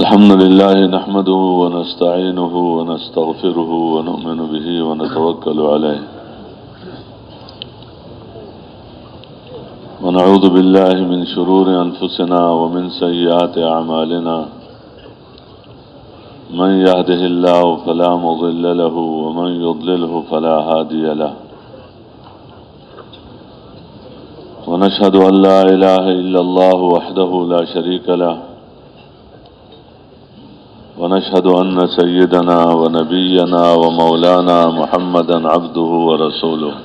الحمد لله نحمده ونستعينه ونستغفره ونؤمن به ونتوكل عليه ونعوذ بالله من شرور أنفسنا ومن سيئات أعمالنا من يهده الله فلا مضل له ومن يضلله فلا هادي له ونشهد أن لا إله إلا الله وحده لا شريك له ونشهد أن سيدنا ونبينا ومولانا محمدا عبده ورسوله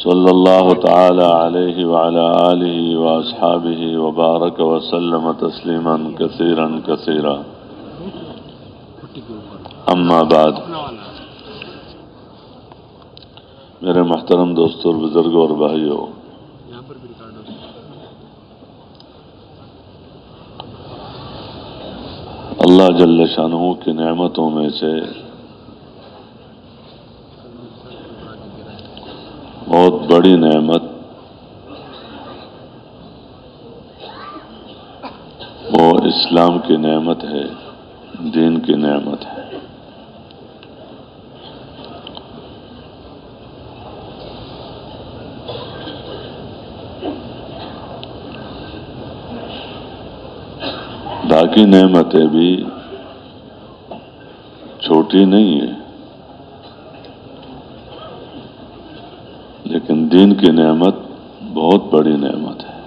صلى الله تعالى عليه وعلى آله وأصحابه وبارك وسلم تسليما كثيرا كثيرا أما بعد میرے محترم دوستوں اور بزرگوں اور بھائیوں، اللہ جل شانہ کی نعمتوں میں سے بہت بڑی نعمت وہ اسلام کی نعمت ہے، دین کی نعمت ہے۔ باقی نعمتیں بھی چھوٹی نہیں ہیں، لیکن دین کی نعمت بہت بڑی نعمت ہے،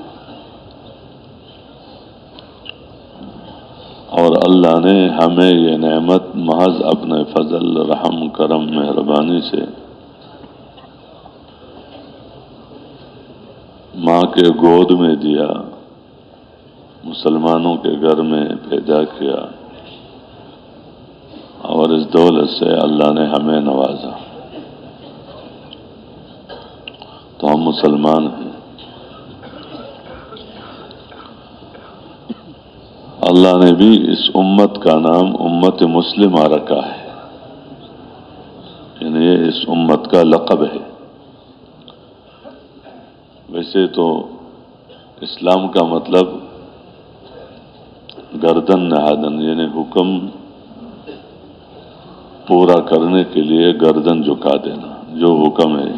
اور اللہ نے ہمیں یہ نعمت محض اپنے فضل، رحم، کرم، مہربانی سے ماں کے گود میں دیا، مسلمانوں کے گھر میں پیدا کیا، اور اس دولت سے اللہ نے ہمیں نوازا، تو ہم مسلمان ہیں۔ اللہ نے بھی اس امت کا نام امت مسلمہ رکھا ہے، یعنی یہ اس امت کا لقب ہے۔ ویسے تو اسلام کا مطلب گردن نہادن، یعنی حکم پورا کرنے کے لیے گردن جھکا دینا، جو حکم ہے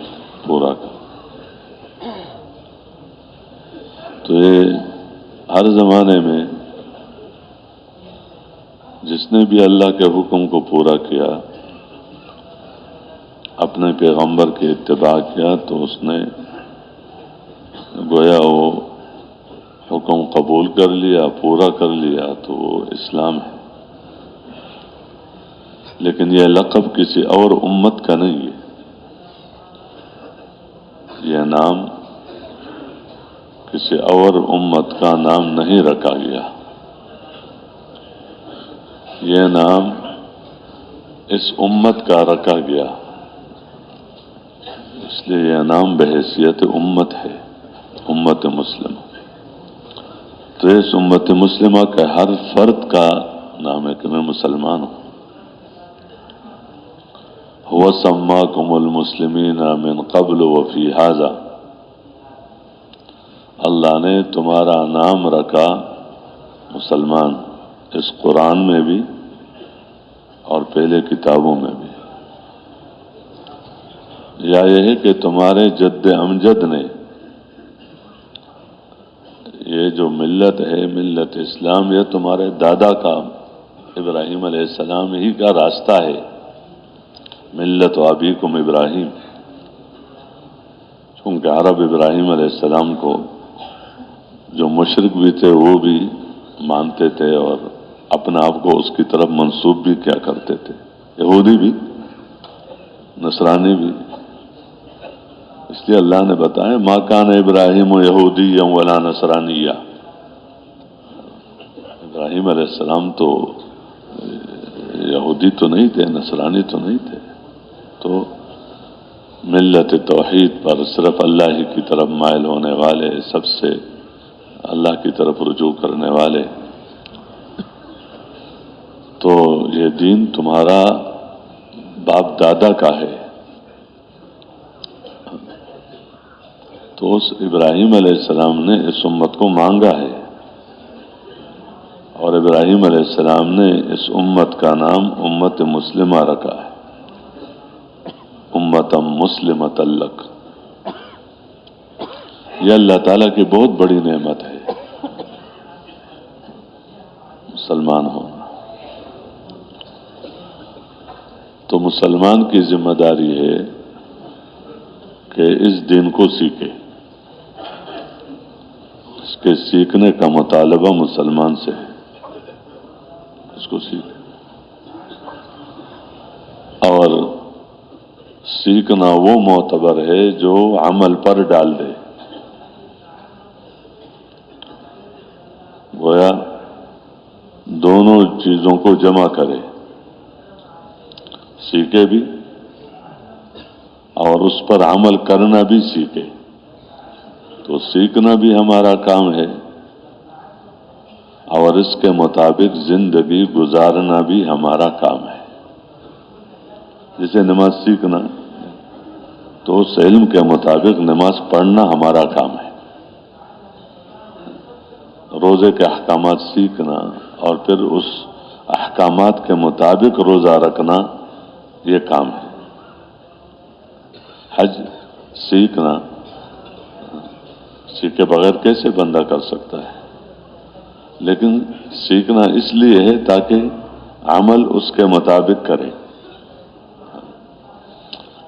پورا کر۔ تو یہ ہر زمانے میں جس نے بھی اللہ کے حکم کو پورا کیا، اپنے پیغمبر کی اتباع کیا، تو اس نے گویا وہ حکم قبول کر لیا، پورا کر لیا، تو وہ اسلام ہے۔ لیکن یہ لقب کسی اور امت کا نہیں ہے، یہ نام کسی اور امت کا نام نہیں رکھا گیا، یہ نام اس امت کا رکھا گیا، اس لیے یہ نام بحیثیت امت ہے، امت مسلمہ۔ تو اس امت مسلمہ کا ہر فرد کا نام ہے کہ میں مسلمان ہوں۔ هو سماکم المسلمین من قبل وفی ھذا، اللہ نے تمہارا نام رکھا مسلمان، اس قرآن میں بھی اور پہلے کتابوں میں بھی۔ یا یہ ہے کہ تمہارے جد امجد نے، یہ جو ملت ہے، ملت اسلام، یہ تمہارے دادا کا ابراہیم علیہ السلام ہی کا راستہ ہے، ملت ابیکم ابراہیم۔ چونکہ عرب ابراہیم علیہ السلام کو جو مشرک بھی تھے وہ بھی مانتے تھے، اور اپنے آپ کو اس کی طرف منسوب بھی کیا کرتے تھے، یہودی بھی، نصرانی بھی۔ اس لیے اللہ نے بتایا ما کان ابراہیم یہودیا ولا نصرانیا، ابراہیم علیہ السلام تو یہودی تو نہیں تھے، نصرانی تو نہیں تھے، تو ملت توحید پر صرف اللہ ہی کی طرف مائل ہونے والے، سب سے اللہ کی طرف رجوع کرنے والے۔ تو یہ دین تمہارا باپ دادا کا ہے، تو اس ابراہیم علیہ السلام نے اس امت کو مانگا ہے اور ابراہیم علیہ السلام نے اس امت کا نام امت مسلمہ رکھا ہے، امتم مسلمۃ لک۔ یہ اللہ تعالیٰ کی بہت بڑی نعمت ہے مسلمان ہونا۔ تو مسلمان کی ذمہ داری ہے کہ اس دین کو سیکھے، اس کے سیکھنے کا مطالبہ مسلمان سے ہے، اس کو سیکھے اور سیکھنا وہ معتبر ہے جو عمل پر ڈال دے، گویا دونوں چیزوں کو جمع کرے، سیکھے بھی اور اس پر عمل کرنا بھی سیکھے۔ تو سیکھنا بھی ہمارا کام ہے اور اس کے مطابق زندگی گزارنا بھی ہمارا کام ہے۔ جیسے نماز سیکھنا تو اس علم کے مطابق نماز پڑھنا ہمارا کام ہے، روزے کے احکامات سیکھنا اور پھر اس احکامات کے مطابق روزہ رکھنا یہ کام ہے۔ حج سیکھنا، سیکھے بغیر کیسے بندہ کر سکتا ہے؟ لیکن سیکھنا اس لیے ہے تاکہ عمل اس کے مطابق کرے۔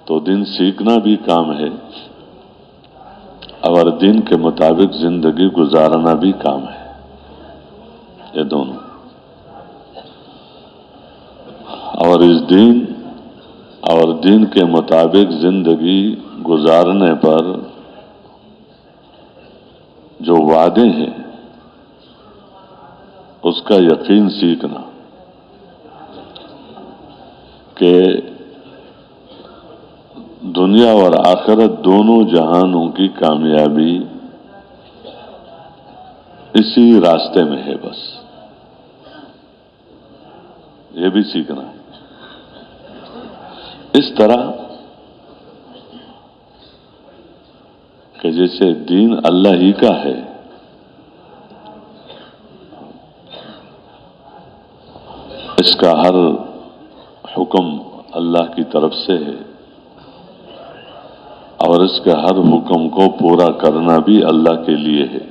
تو دین سیکھنا بھی کام ہے اور دین کے مطابق زندگی گزارنا بھی کام ہے، یہ دونوں۔ اور اس دین اور دین کے مطابق زندگی گزارنے پر جو وعدے ہیں اس کا یقین سیکھنا کہ دنیا اور آخرت دونوں جہانوں کی کامیابی اسی راستے میں ہے، بس یہ بھی سیکھنا ہے۔ اس طرح کہ جیسے دین اللہ ہی کا ہے، اس کا ہر حکم اللہ کی طرف سے ہے اور اس کے ہر حکم کو پورا کرنا بھی اللہ کے لیے ہے۔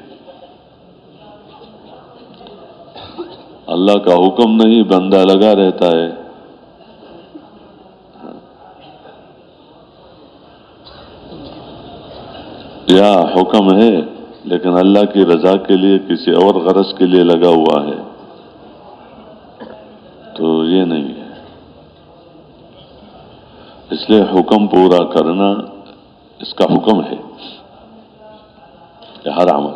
اللہ کا حکم نہیں، بندہ لگا رہتا ہے، یا حکم ہے لیکن اللہ کی رضا کے لیے کسی اور غرض کے لیے لگا ہوا ہے، تو یہ نہیں ہے۔ اس لیے حکم پورا کرنا اس کا حکم ہے کہ ہر عمل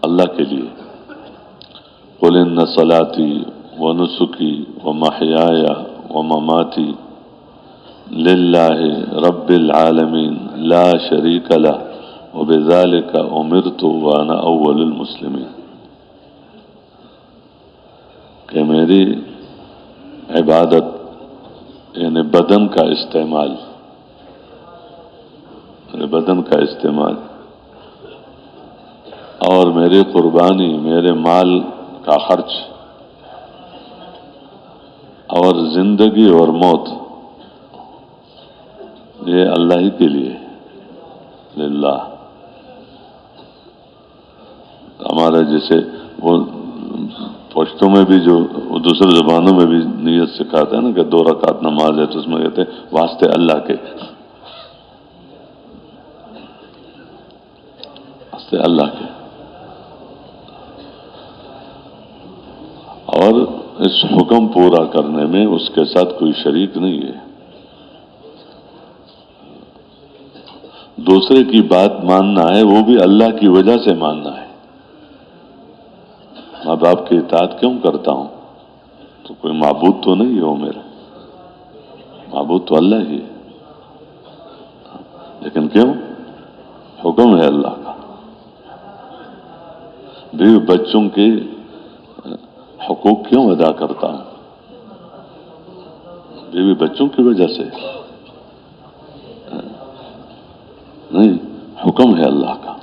اللہ کے لیے۔ قل ان صلاتی ونسکی ومحیای ومماتی للہ رب العالمین لا شریک لہ وبذالک امرت وانا اول المسلمین، کہ میری عبادت یعنی بدن کا استعمال، بدن کا استعمال اور میری قربانی، میرے مال کا خرچ اور زندگی اور موت یہ اللہ ہی کے لیے، للہ۔ ہمارا جیسے وہ پشتوں میں بھی جو دوسرے زبانوں میں بھی نیت سکھاتا ہے نا کہ 2 رکعت نماز ہے، تو اس میں کہتے ہیں واسطے اللہ کے، واسطے اللہ کے۔ اور اس حکم پورا کرنے میں اس کے ساتھ کوئی شریک نہیں ہے۔ دوسرے کی بات ماننا ہے، وہ بھی اللہ کی وجہ سے ماننا ہے۔ ماں باپ کی اطاعت کیوں کرتا ہوں؟ تو کوئی معبود تو نہیں ہے وہ میرا، معبود تو اللہ ہی ہے، لیکن کیوں؟ حکم ہے اللہ کا۔ بیوی بچوں کے حقوق کیوں ادا کرتا ہوں؟ بیوی بچوں کی وجہ سے نہیں، حکم ہے اللہ کا،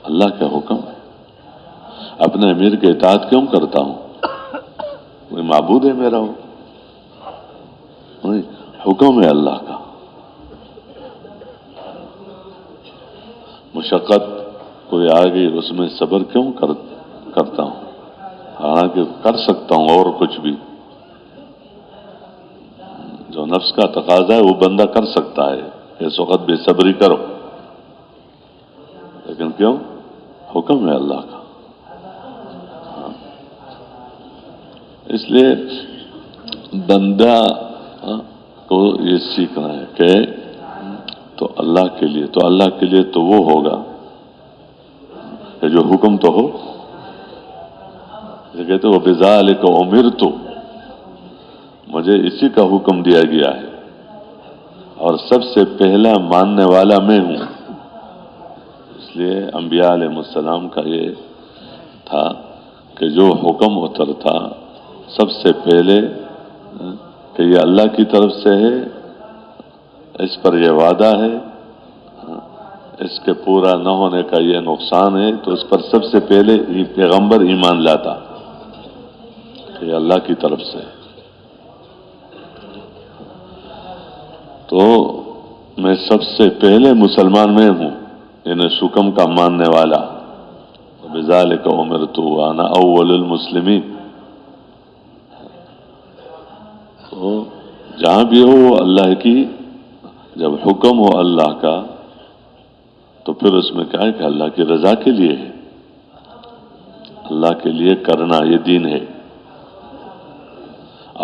اللہ کا حکم ہے۔ اپنے امیر کے اطاعت کیوں کرتا ہوں؟ کوئی معبود ہے میرا ہو؟ نہیں، حکم ہے اللہ کا. مشقت کوئی آ گئی اس میں صبر کیوں کرتا ہوں؟ حالانکہ کر سکتا ہوں اور کچھ بھی. جو نفس کا تقاضا ہے وہ بندہ کر سکتا ہے، اس وقت بے صبری کرو، لیکن کیوں؟ حکم ہے اللہ کا. اس لیے بندہ کو یہ سیکھنا ہے کہ تو اللہ کے لیے، تو اللہ کے لیے تو وہ ہوگا کہ جو حکم تو ہو. یہ کہتے وہ بذالک امرت، مجھے اسی کا حکم دیا گیا ہے اور سب سے پہلا ماننے والا میں ہوں. اس لیے انبیاء علیہ السلام کا یہ تھا کہ جو حکم اترتا سب سے پہلے کہ یہ اللہ کی طرف سے ہے، اس پر یہ وعدہ ہے، اس کے پورا نہ ہونے کا یہ نقصان ہے، تو اس پر سب سے پہلے پیغمبر ایمان لاتا کہ یہ اللہ کی طرف سے. تو میں سب سے پہلے مسلمان میں ہوں، یعنی اس حکم کا ماننے والا. بذالک امرت وانا اول المسلمین. تو جہاں بھی ہو وہ اللہ کی، جب حکم ہو اللہ کا تو پھر اس میں کیا ہے کہ اللہ کی رضا کے لیے ہے، اللہ کے لیے کرنا یہ دین ہے،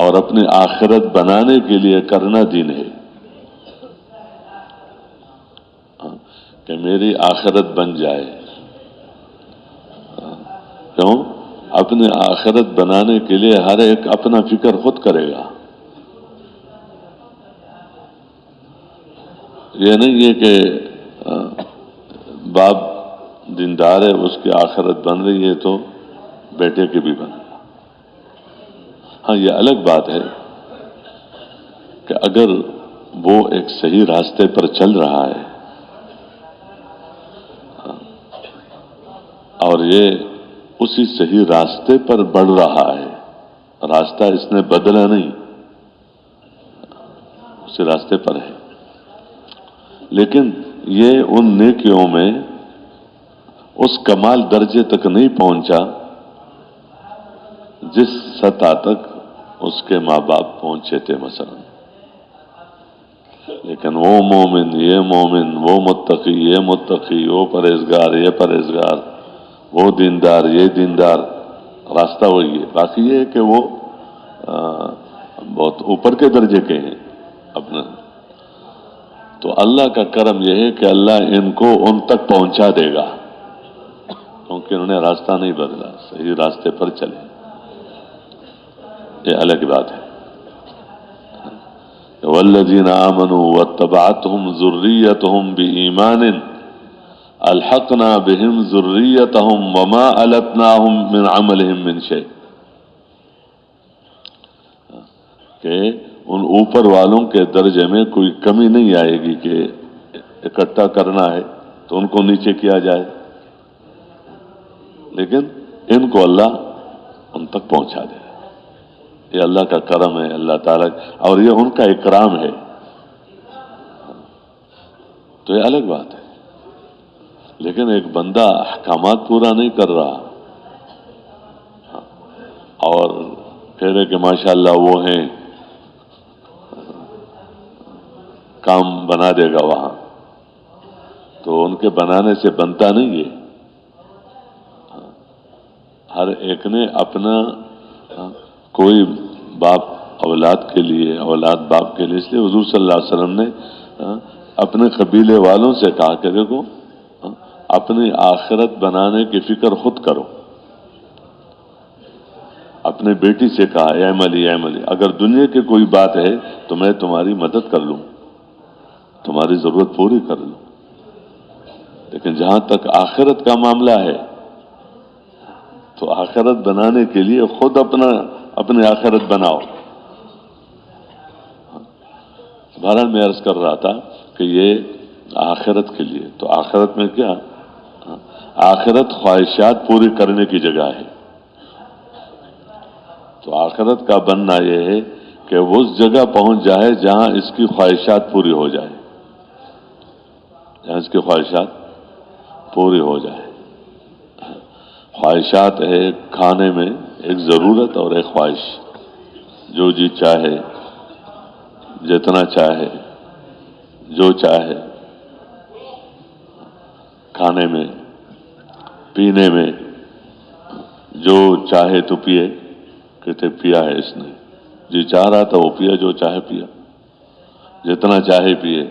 اور اپنی آخرت بنانے کے لیے کرنا دین ہے. کہ میری آخرت بن جائے. کیوں؟ اپنی آخرت بنانے کے لیے ہر ایک اپنا فکر خود کرے گا. یہ نہیں ہے کہ باپ دیندار ہے، اس کی آخرت بن رہی ہے تو بیٹے کی بھی بنے گا. ہاں یہ الگ بات ہے کہ اگر وہ ایک صحیح راستے پر چل رہا ہے اور یہ اسی صحیح راستے پر بڑھ رہا ہے، راستہ اس نے بدلا نہیں، اسی راستے پر ہے، لیکن یہ ان نیکیوں میں اس کمال درجے تک نہیں پہنچا جس سطح تک اس کے ماں باپ پہنچے تھے مثلا. لیکن وہ مومن، یہ مومن، وہ متقی، یہ متقی، وہ پرہیزگار، یہ پرہیزگار، وہ دیندار، یہ دیندار، راستہ وہی ہے. باقی یہ ہے کہ وہ بہت اوپر کے درجے کے ہیں اپنا. تو اللہ کا کرم یہ ہے کہ اللہ ان کو ان تک پہنچا دے گا، کیونکہ انہوں نے راستہ نہیں بدلا، صحیح راستے پر چلے. یہ الگ بات ہے. والذین آمنوا واتبعتهم ذریتهم بإیمان الحقنا بهم ذریتهم وما ألتناهم من عملهم من شیء. کہ ان اوپر والوں کے درجے میں کوئی کمی نہیں آئے گی کہ اکٹھا کرنا ہے تو ان کو نیچے کیا جائے، لیکن ان کو اللہ ان تک پہنچا دے. یہ اللہ کا کرم ہے، اللہ تعالیٰ، اور یہ ان کا اکرام ہے. تو یہ الگ بات ہے. لیکن ایک بندہ احکامات پورا نہیں کر رہا اور کہہ رہے کہ ماشاءاللہ وہ ہیں، کام بنا دے گا وہاں، تو ان کے بنانے سے بنتا نہیں ہے. ہر ایک نے اپنا، کوئی باپ اولاد کے لیے، اولاد باپ کے لیے، اس لیے حضور صلی اللہ علیہ وسلم نے اپنے قبیلے والوں سے کہا کہ دیکھو اپنی آخرت بنانے کی فکر خود کرو. اپنے بیٹی سے کہا اے عملی، اے عملی، اگر دنیا کی کوئی بات ہے تو میں تمہاری مدد کر لوں، تمہاری ضرورت پوری کر لوں، لیکن جہاں تک آخرت کا معاملہ ہے تو آخرت بنانے کے لیے خود اپنی آخرت بناؤ. بہرحال میں عرض کر رہا تھا کہ یہ آخرت کے لیے، تو آخرت میں کیا آخرت خواہشات پوری کرنے کی جگہ ہے. تو آخرت کا بننا یہ ہے کہ وہ اس جگہ پہنچ جائے جہاں اس کی خواہشات پوری ہو جائے، جہاں اس کی خواہشات پوری ہو جائے. خواہشات ہے کھانے میں ایک ضرورت اور ایک خواہش، جو جی چاہے، جتنا چاہے، جو چاہے، کھانے میں، پینے میں، جو چاہے تو پیے. کہتے پیا ہے اس نے، جی چاہ رہا تھا وہ پیا، جو چاہے پیا، جتنا چاہے پیے.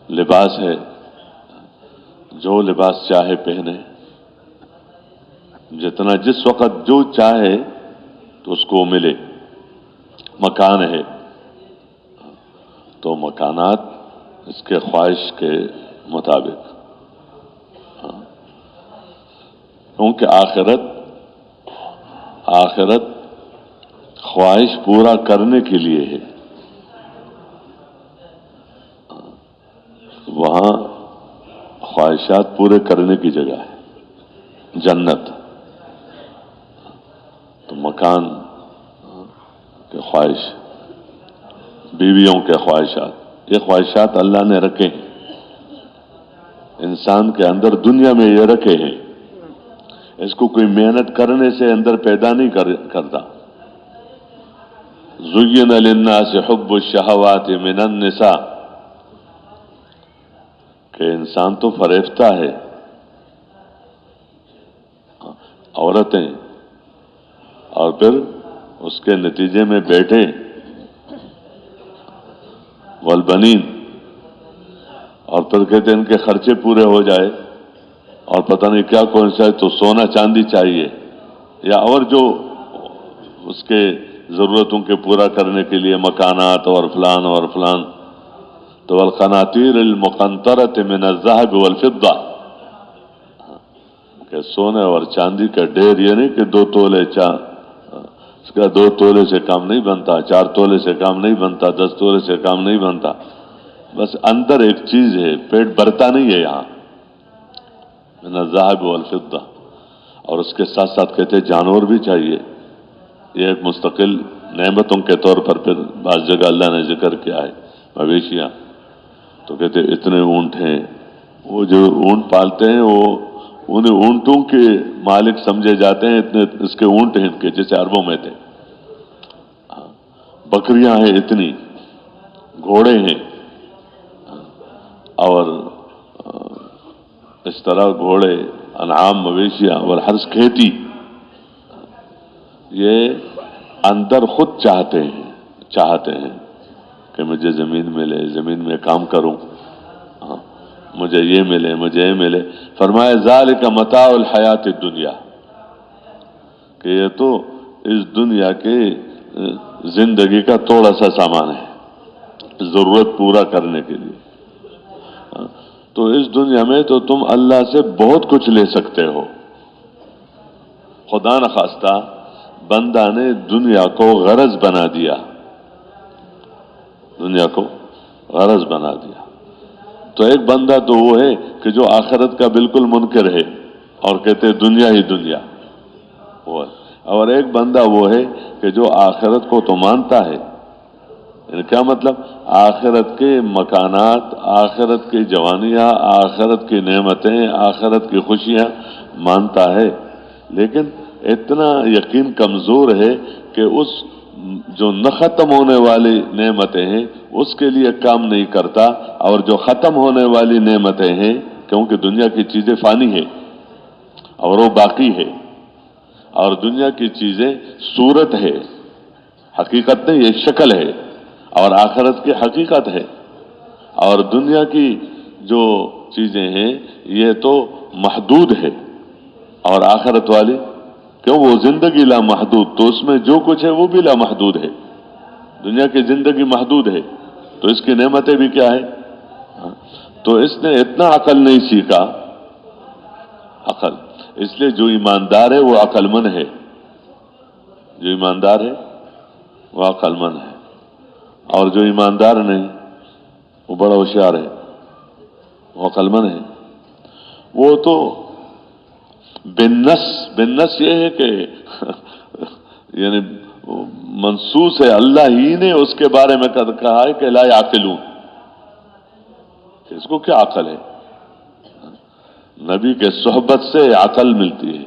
لباس ہے، جو لباس چاہے پہنے، جتنا جس وقت جو چاہے تو اس کو ملے. مکان ہے تو مکانات اس کے خواہش کے مطابق، کیونکہ آخرت خواہش پورا کرنے کے لیے ہے. وہاں خواہشات پورے کرنے کی جگہ ہے. جنت تو مکان کے خواہش، بیویوں کے خواہشات، یہ خواہشات اللہ نے رکھے ہیں انسان کے اندر، دنیا میں یہ رکھے ہیں. اس کو کوئی محنت کرنے سے اندر پیدا نہیں کرتا. زین للناس حب الشہوات من النساء، کہ انسان تو فریفتہ ہے، عورتیں، اور پھر اس کے نتیجے میں بیٹے، والبنین، اور پھر کہتے ہیں ان کے خرچے پورے ہو جائے، اور پتہ نہیں کیا کون سا ہے، تو سونا چاندی چاہیے، یا اور جو اس کے ضرورتوں کے پورا کرنے کے لیے مکانات اور فلان اور فلان. تو والقناطیر المقنطرۃ من الذهب والفضہ، کہ سونے اور چاندی کا ڈھیر، یہ نہیں کہ 2 تولے اس کا 2 تولے سے کام نہیں بنتا، 4 تولے سے کام نہیں بنتا، 10 تولے سے کام نہیں بنتا. بس اندر ایک چیز ہے، پیٹ بھرتا نہیں ہے یہاں. من الذهب والفضہ. اور اس کے ساتھ ساتھ کہتے جانور بھی چاہیے. یہ ایک مستقل نعمتوں کے طور پر پھر بعض جگہ اللہ نے ذکر کیا ہے. مویشیاں تو کہتے اتنے اونٹ ہیں، وہ جو اونٹ پالتے ہیں وہ انہیں اونٹوں کے مالک سمجھے جاتے ہیں، اتنے اس کے اونٹ ہیں کے جیسے عربوں میں تھے. بکریاں ہیں اتنی، گھوڑے ہیں، اور اس طرح گھوڑے، انعام، مویشیاں اور ہر کھیتی، یہ اندر خود چاہتے ہیں کہ مجھے زمین ملے، زمین میں کام کروں، مجھے یہ ملے، مجھے یہ ملے. فرمایا ذالک متاع الحیات الدنیا، کہ یہ تو اس دنیا کے زندگی کا تھوڑا سا سامان ہے، ضرورت پورا کرنے کے لیے. تو اس دنیا میں تو تم اللہ سے بہت کچھ لے سکتے ہو. خدا نخواستہ بندہ نے دنیا کو غرض بنا دیا، دنیا کو غرض بنا دیا. تو ایک بندہ تو وہ ہے کہ جو آخرت کا بالکل منکر ہے اور کہتے دنیا ہی دنیا، وہ ہے. اور ایک بندہ وہ ہے کہ جو آخرت کو تو مانتا ہے. یعنی کیا مطلب؟ آخرت کے مکانات، آخرت کی جوانیاں، آخرت کی نعمتیں، آخرت کی خوشیاں مانتا ہے، لیکن اتنا یقین کمزور ہے کہ اس جو نہ ختم ہونے والی نعمتیں ہیں اس کے لیے کام نہیں کرتا، اور جو ختم ہونے والی نعمتیں ہیں، کیونکہ دنیا کی چیزیں فانی ہے اور وہ باقی ہے، اور دنیا کی چیزیں صورت ہے، حقیقت نہیں، یہ شکل ہے، اور آخرت کی حقیقت ہے. اور دنیا کی جو چیزیں ہیں یہ تو محدود ہے، اور آخرت والی کیوں؟ وہ زندگی لامحدود، تو اس میں جو کچھ ہے وہ بھی لامحدود ہے. دنیا کی زندگی محدود ہے تو اس کی نعمتیں بھی کیا ہے. تو اس نے اتنا عقل نہیں سیکھا، عقل. اس لیے جو ایماندار ہے وہ عقل مند ہے، جو ایماندار ہے وہ عقل مند ہے، اور جو ایماندار نہیں وہ بڑا ہوشیار ہے، وہ عقل مند ہے. وہ تو بالنص یہ ہے کہ یعنی منصوص ہے، اللہ ہی نے اس کے بارے میں کہا ہے کہ لا یعقلون، اس کو کیا عقل ہے؟ نبی کے صحبت سے عقل ملتی ہے،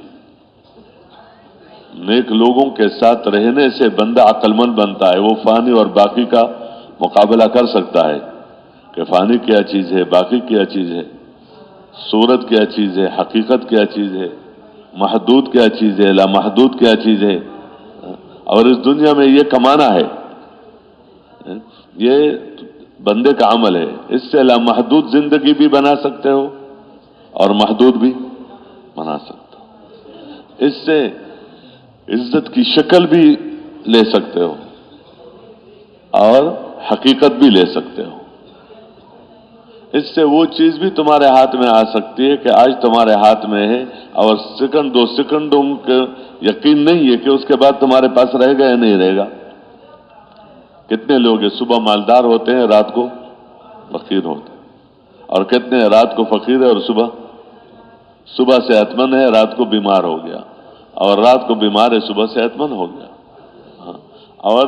نیک لوگوں کے ساتھ رہنے سے بندہ عقل مند بنتا ہے، وہ فانی اور باقی کا مقابلہ کر سکتا ہے کہ فانی کیا چیز ہے، باقی کیا چیز ہے، صورت کیا چیز ہے، حقیقت کیا چیز ہے، محدود کیا چیز ہے، لامحدود کیا چیز ہے، اور اس دنیا میں یہ کمانا ہے، یہ بندے کا عمل ہے، اس سے لامحدود زندگی بھی بنا سکتے ہو اور محدود بھی بنا سکتے ہو، اس سے عزت کی شکل بھی لے سکتے ہو اور حقیقت بھی لے سکتے ہو، اس سے وہ چیز بھی تمہارے ہاتھ میں آ سکتی ہے کہ آج تمہارے ہاتھ میں ہے اور سیکنڈ دو سیکنڈوں کا یقین نہیں ہے کہ اس کے بعد تمہارے پاس رہے گا یا نہیں رہے گا۔ کتنے لوگ ہیں صبح مالدار ہوتے ہیں رات کو فقیر ہوتے ہیں، اور کتنے رات کو فقیر ہے اور صبح صحت مند ہے، رات کو بیمار ہو گیا، اور رات کو بیمار ہے صبح صحت مند ہو گیا، ہاں، اور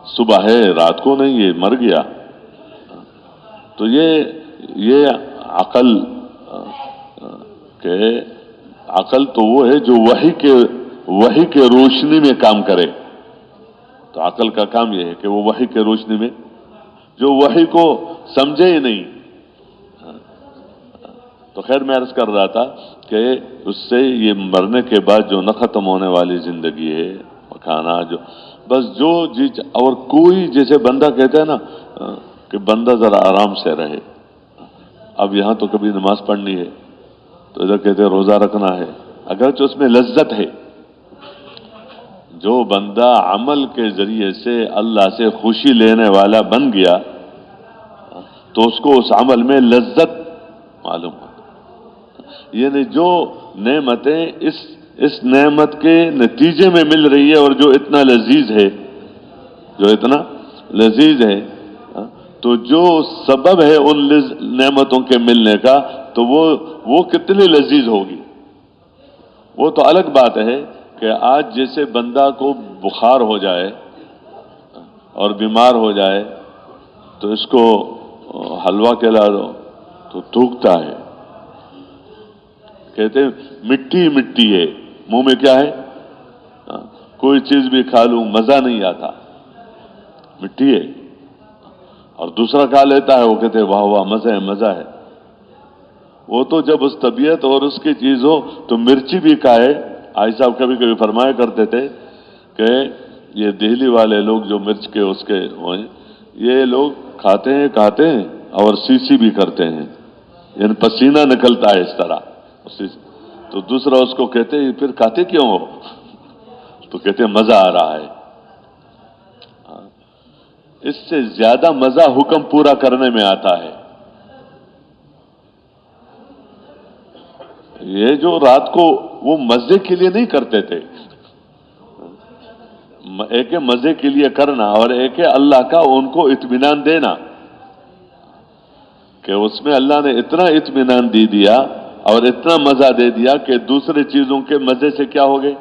صبح ہے رات کو نہیں، یہ مر گیا۔ تو یہ عقل کہ عقل تو وہ ہے جو وحی کے روشنی میں کام کرے، تو عقل کا کام یہ ہے کہ وہ وحی کے روشنی میں، جو وحی کو سمجھے ہی نہیں۔ تو خیر میں عرض کر رہا تھا کہ اس سے یہ مرنے کے بعد جو نہ ختم ہونے والی زندگی ہے، کھانا جو بس جو اور کوئی جیسے بندہ کہتا ہے نا کہ بندہ ذرا آرام سے رہے، اب یہاں تو کبھی نماز پڑھنی ہے تو ادھر کہتے ہیں روزہ رکھنا ہے، اگرچہ اس میں لذت ہے، جو بندہ عمل کے ذریعے سے اللہ سے خوشی لینے والا بن گیا تو اس کو اس عمل میں لذت معلوم ہو، یعنی جو نعمتیں اس نعمت کے نتیجے میں مل رہی ہے اور جو اتنا لذیذ ہے، تو جو سبب ہے ان نعمتوں کے ملنے کا تو وہ کتنی لذیذ ہوگی، وہ تو الگ بات ہے کہ آج جیسے بندہ کو بخار ہو جائے اور بیمار ہو جائے تو اس کو حلوہ کھلا دو تو تھوکتا ہے، کہتے ہیں مٹی مٹی ہے، منہ میں کیا ہے، کوئی چیز بھی کھا لوں مزہ نہیں آتا، مٹی ہے، اور دوسرا کھا لیتا ہے وہ کہتے ہیں واہ واہ مزہ ہے۔ وہ تو جب اس طبیعت اور اس کی چیز ہو تو مرچی بھی کھائے، آئی صاحب کبھی کبھی فرمایا کرتے تھے کہ یہ دہلی والے لوگ جو مرچ کے اس کے ہوئے، یہ لوگ کھاتے ہیں اور سی بھی کرتے ہیں، یعنی پسینہ نکلتا ہے اس طرح، تو دوسرا اس کو کہتے ہیں پھر کھاتے کیوں ہو، تو کہتے ہیں مزہ آ رہا ہے۔ اس سے زیادہ مزہ حکم پورا کرنے میں آتا ہے۔ یہ جو رات کو وہ مزے کے لیے نہیں کرتے تھے، ایک ہے مزے کے لیے کرنا اور ایک ہے اللہ کا ان کو اطمینان دینا، کہ اس میں اللہ نے اتنا اطمینان دے دیا اور اتنا مزہ دے دیا کہ دوسرے چیزوں کے مزے سے کیا ہو گئے،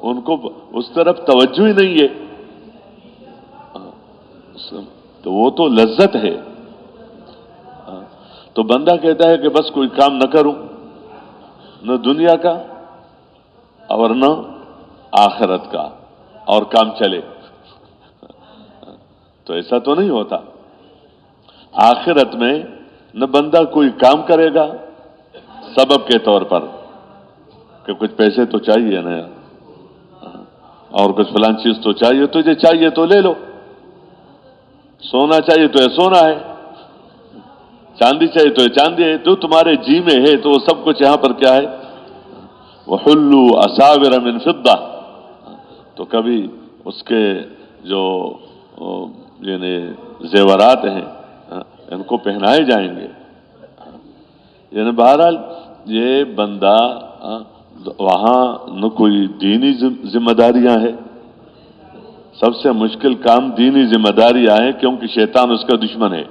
ان کو اس طرف توجہ ہی نہیں ہے، تو وہ تو لذت ہے۔ تو بندہ کہتا ہے کہ بس کوئی کام نہ کروں، نہ دنیا کا اور نہ آخرت کا، اور کام چلے، تو ایسا تو نہیں ہوتا۔ آخرت میں نہ بندہ کوئی کام کرے گا سبب کے طور پر کہ کچھ پیسے تو چاہیے نا، اور کچھ فلان چیز تو چاہیے، تجھے چاہیے تو لے لو، سونا چاہیے تو یہ سونا ہے، چاندی چاہیے تو یہ چاندی ہے، جو تمہارے جی میں ہے تو وہ سب کچھ یہاں پر کیا ہے، وَحُلُّوا أَسَاوِرَ مِن فِضَّةٍ، تو کبھی اس کے جو یعنی زیورات ہیں ان کو پہنائے جائیں گے، یعنی بہرحال یہ بندہ وہاں نہ کوئی دینی ذمہ داریاں ہیں، سب سے مشکل کام دینی ذمہ داریاں ہیں، کیونکہ شیطان اس کا دشمن ہے،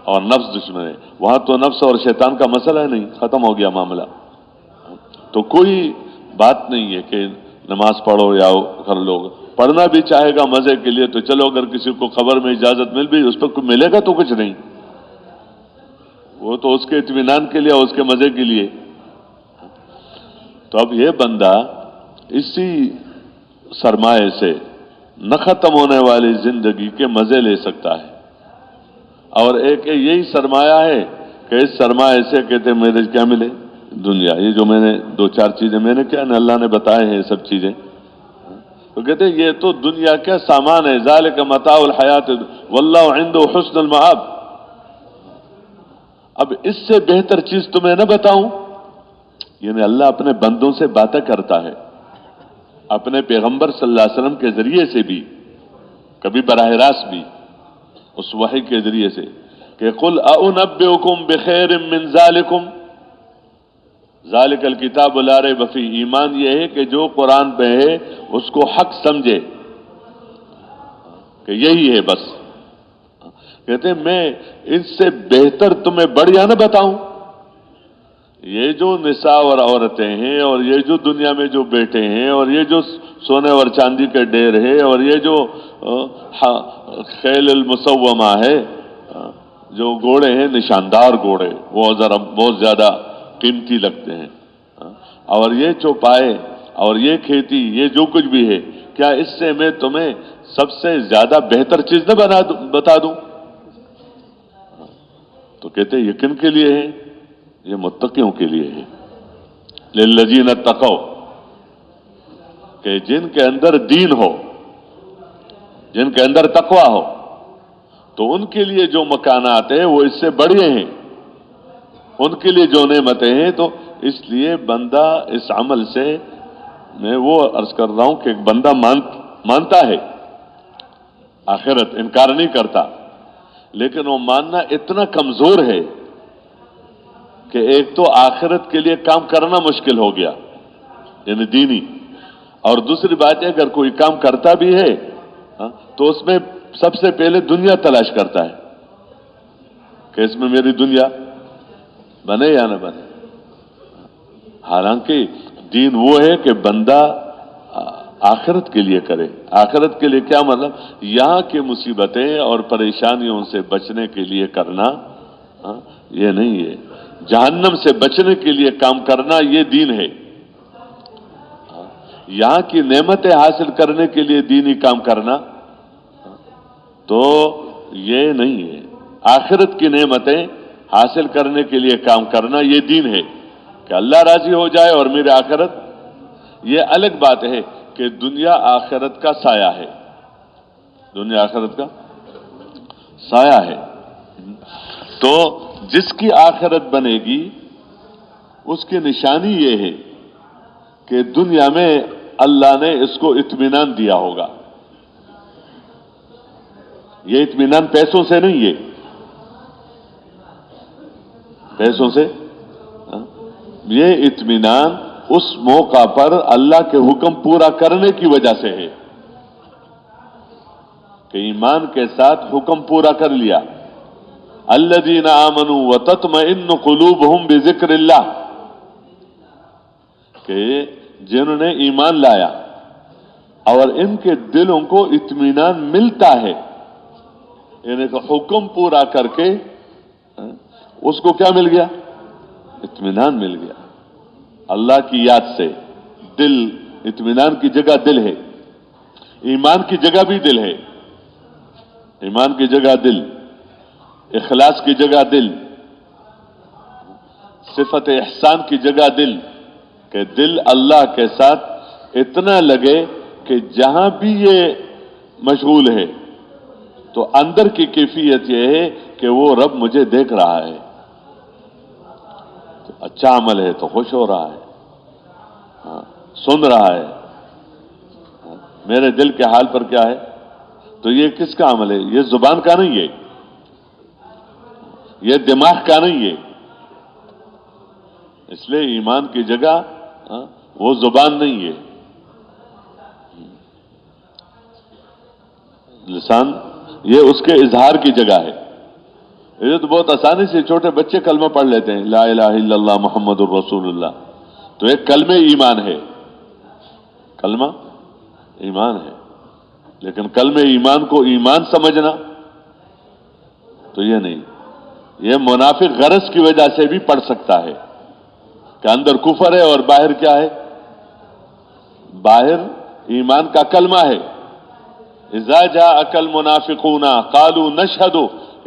اور نفس دشمن ہے. وہاں تو نفس اور شیطان کا مسئلہ ہے نہیں، ختم ہو گیا معاملہ. تو کوئی بات نہیں ہے کہ نماز پڑھو یا کر لو. پڑھنا بھی چاہے گا مزے کے لیے تو چلو، اگر کسی کو خبر میں اجازت مل بھی اس پہ کوئی ملے گا تو کچھ نہیں، وہ تو اس کے اطمینان کے لیے، اس کے مزے کے لیے. تو اب یہ بندہ اسی سرمایہ سے نہ ختم ہونے والی زندگی کے مزے لے سکتا ہے. اور ایک یہی سرمایہ ہے کہ اس سرمایہ سے کہتے ہیں میرے کیا ملے؟ دنیا. یہ جو میں نے دو چار چیزیں میں نے کیا نا اللہ نے بتائے ہیں، یہ سب چیزیں تو کہتے ہیں یہ تو دنیا کا سامان ہے. ذالک متاع الحیات واللہ عنده حسن المآب. اب اس سے بہتر چیز تمہیں نہ بتاؤں؟ یعنی اللہ اپنے بندوں سے باتیں کرتا ہے، اپنے پیغمبر صلی اللہ علیہ وسلم کے ذریعے سے بھی، کبھی براہ راست بھی اس وحی کے ذریعے سے کہ قل اؤنبئکم بخیر من ذالکم ذالک الکتاب لا ریب فیہ. ایمان یہ ہے کہ جو قرآن پہ ہے اس کو حق سمجھے کہ یہی ہے بس. کہتے ہیں میں اس سے بہتر تمہیں بڑھیا نہ بتاؤں؟ یہ جو نساء اور عورتیں ہیں، اور یہ جو دنیا میں جو بیٹے ہیں، اور یہ جو سونے اور چاندی کے ڈھیر ہے، اور یہ جو خیل المسومہ ہے، جو گھوڑے ہیں نشاندار گھوڑے، وہ ذرا بہت زیادہ قیمتی لگتے ہیں، اور یہ چوپائے اور یہ کھیتی، یہ جو کچھ بھی ہے، کیا اس سے میں تمہیں سب سے زیادہ بہتر چیز نہ بتا دوں؟ تو کہتے ہیں یقین کے لیے ہے، یہ متقیوں کے لیے ہے. للذین اتقوا، کہ جن کے اندر دین ہو، جن کے اندر تقوی ہو، تو ان کے لیے جو مکانات ہیں وہ اس سے بڑے ہیں، ان کے لیے جو نعمتیں ہیں. تو اس لیے بندہ اس عمل سے، میں وہ عرض کر رہا ہوں کہ ایک بندہ مانتا ہے آخرت، انکار نہیں کرتا، لیکن وہ ماننا اتنا کمزور ہے کہ ایک تو آخرت کے لیے کام کرنا مشکل ہو گیا، یعنی دینی، اور دوسری بات ہے اگر کوئی کام کرتا بھی ہے تو اس میں سب سے پہلے دنیا تلاش کرتا ہے کہ اس میں میری دنیا بنے یا نہ بنے. حالانکہ دین وہ ہے کہ بندہ آخرت کے لیے کرے. آخرت کے لیے کیا مطلب؟ یہاں کی مصیبتیں اور پریشانیوں سے بچنے کے لیے کرنا یہ نہیں ہے. جہنم سے بچنے کے لیے کام کرنا یہ دین ہے. یہاں کی نعمتیں حاصل کرنے کے لیے دینی کام کرنا تو یہ نہیں ہے. آخرت کی نعمتیں حاصل کرنے کے لیے کام کرنا یہ دین ہے کہ اللہ راضی ہو جائے اور میرے آخرت. یہ الگ بات ہے کہ دنیا آخرت کا سایہ ہے، دنیا آخرت کا سایہ ہے. تو جس کی آخرت بنے گی اس کی نشانی یہ ہے کہ دنیا میں اللہ نے اس کو اطمینان دیا ہوگا. یہ اطمینان پیسوں سے نہیں ہے، پیسوں سے یہ اطمینان اس موقع پر اللہ کے حکم پورا کرنے کی وجہ سے ہے کہ ایمان کے ساتھ حکم پورا کر لیا. الذین آمنوا وتطمئن قلوبہم بذکر اللہ، کہ جنہوں نے ایمان لایا اور ان کے دلوں کو اطمینان ملتا ہے، یعنی کہ حکم پورا کر کے اس کو کیا مل گیا؟ اطمینان مل گیا. اللہ کی یاد سے دل، اطمینان کی جگہ دل ہے، ایمان کی جگہ بھی دل ہے. ایمان کی جگہ دل، اخلاص کی جگہ دل، صفت احسان کی جگہ دل، کہ دل اللہ کے ساتھ اتنا لگے کہ جہاں بھی یہ مشغول ہے تو اندر کی کیفیت یہ ہے کہ وہ رب مجھے دیکھ رہا ہے. تو اچھا عمل ہے تو خوش ہو رہا ہے، سن رہا ہے میرے دل کے حال پر کیا ہے. تو یہ کس کا عمل ہے؟ یہ زبان کا نہیں ہے، یہ دماغ کا نہیں ہے. اس لیے ایمان کی جگہ وہ زبان نہیں ہے، لسان یہ اس کے اظہار کی جگہ ہے. یہ تو بہت آسانی سے چھوٹے بچے کلمہ پڑھ لیتے ہیں، لا الہ الا اللہ محمد الرسول اللہ، تو ایک کلمہ ایمان ہے، کلمہ ایمان ہے، لیکن کلمہ ایمان کو ایمان سمجھنا تو یہ نہیں، یہ منافق غرض کی وجہ سے بھی پڑھ سکتا ہے کہ اندر کفر ہے اور باہر کیا ہے، باہر ایمان کا کلمہ ہے۔ اذا جاءك المنافقون قالوا نشهد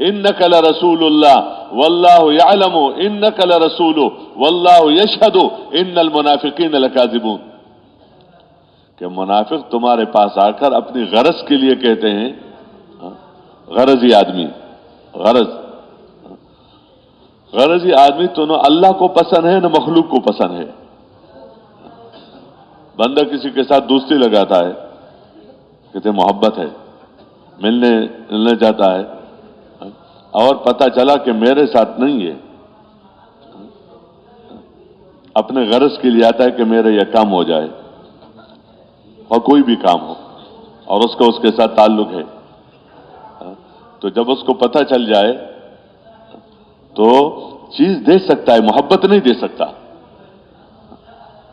انك لرسول الله والله يعلم انك لرسوله والله يشهد ان المنافقين لكاذبون، کہ منافق تمہارے پاس آ کر اپنی غرض کے لیے کہتے ہیں، غرضی آدمی، غرضی آدمی تو نہ اللہ کو پسند ہے نہ مخلوق کو پسند ہے۔ بندہ کسی کے ساتھ دوستی لگاتا ہے، کہتے محبت ہے، ملنے جاتا ہے، اور پتہ چلا کہ میرے ساتھ نہیں ہے، اپنے غرض کے لیے آتا ہے کہ میرا یہ کام ہو جائے، اور کوئی بھی کام ہو، اور اس کا اس کے ساتھ تعلق ہے، تو جب اس کو پتہ چل جائے تو چیز دے سکتا ہے، محبت نہیں دے سکتا۔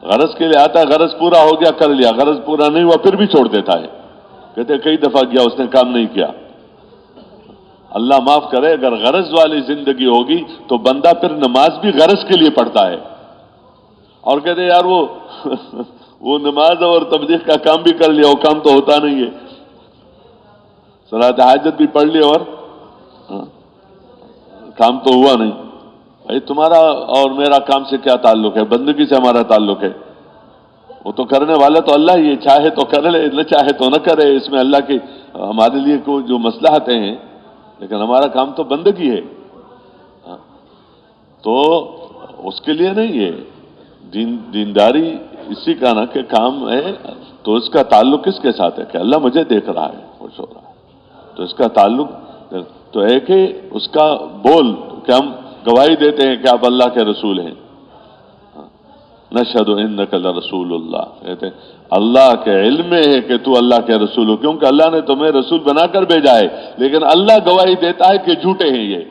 غرض کے لیے آتا ہے، غرض پورا ہو گیا کر لیا، غرض پورا نہیں ہوا پھر بھی چھوڑ دیتا ہے، کہتے کئی دفعہ گیا اس نے کام نہیں کیا۔ اللہ معاف کرے، اگر غرض والی زندگی ہوگی تو بندہ پھر نماز بھی غرض کے لیے پڑھتا ہے، اور کہتے یار وہ نماز اور تبلیغ کا کام بھی کر لیا، وہ کام تو ہوتا نہیں ہے، صلاۃ حاجت بھی پڑھ لی اور کام تو ہوا نہیں۔ بھائی تمہارا اور میرا کام سے کیا تعلق ہے؟ بندگی سے ہمارا تعلق ہے، وہ تو کرنے والا تو اللہ ہی ہے، چاہے تو کر لے نہ چاہے تو نہ کرے، اس میں اللہ کی ہمارے لیے کوئی جو مصلحتیں ہیں، لیکن ہمارا کام تو بندگی ہے، تو اس کے لیے نہیں ہے دینداری، اسی کا نا کہ کام ہے، تو اس کا تعلق کس کے ساتھ ہے کہ اللہ مجھے دیکھ رہا ہے، خوش ہو رہا ہے، تو اس کا تعلق تو ایک ہے اس کا بول کہ ہم گواہی دیتے ہیں کہ آپ اللہ کے رسول ہیں، نشہد انک لرسول اللہ، کہتے ہیں اللہ کے علم میں ہے کہ تو اللہ کے رسول ہو، کیونکہ اللہ نے تمہیں رسول بنا کر بھیجا ہے، لیکن اللہ گواہی دیتا ہے کہ جھوٹے ہیں یہ،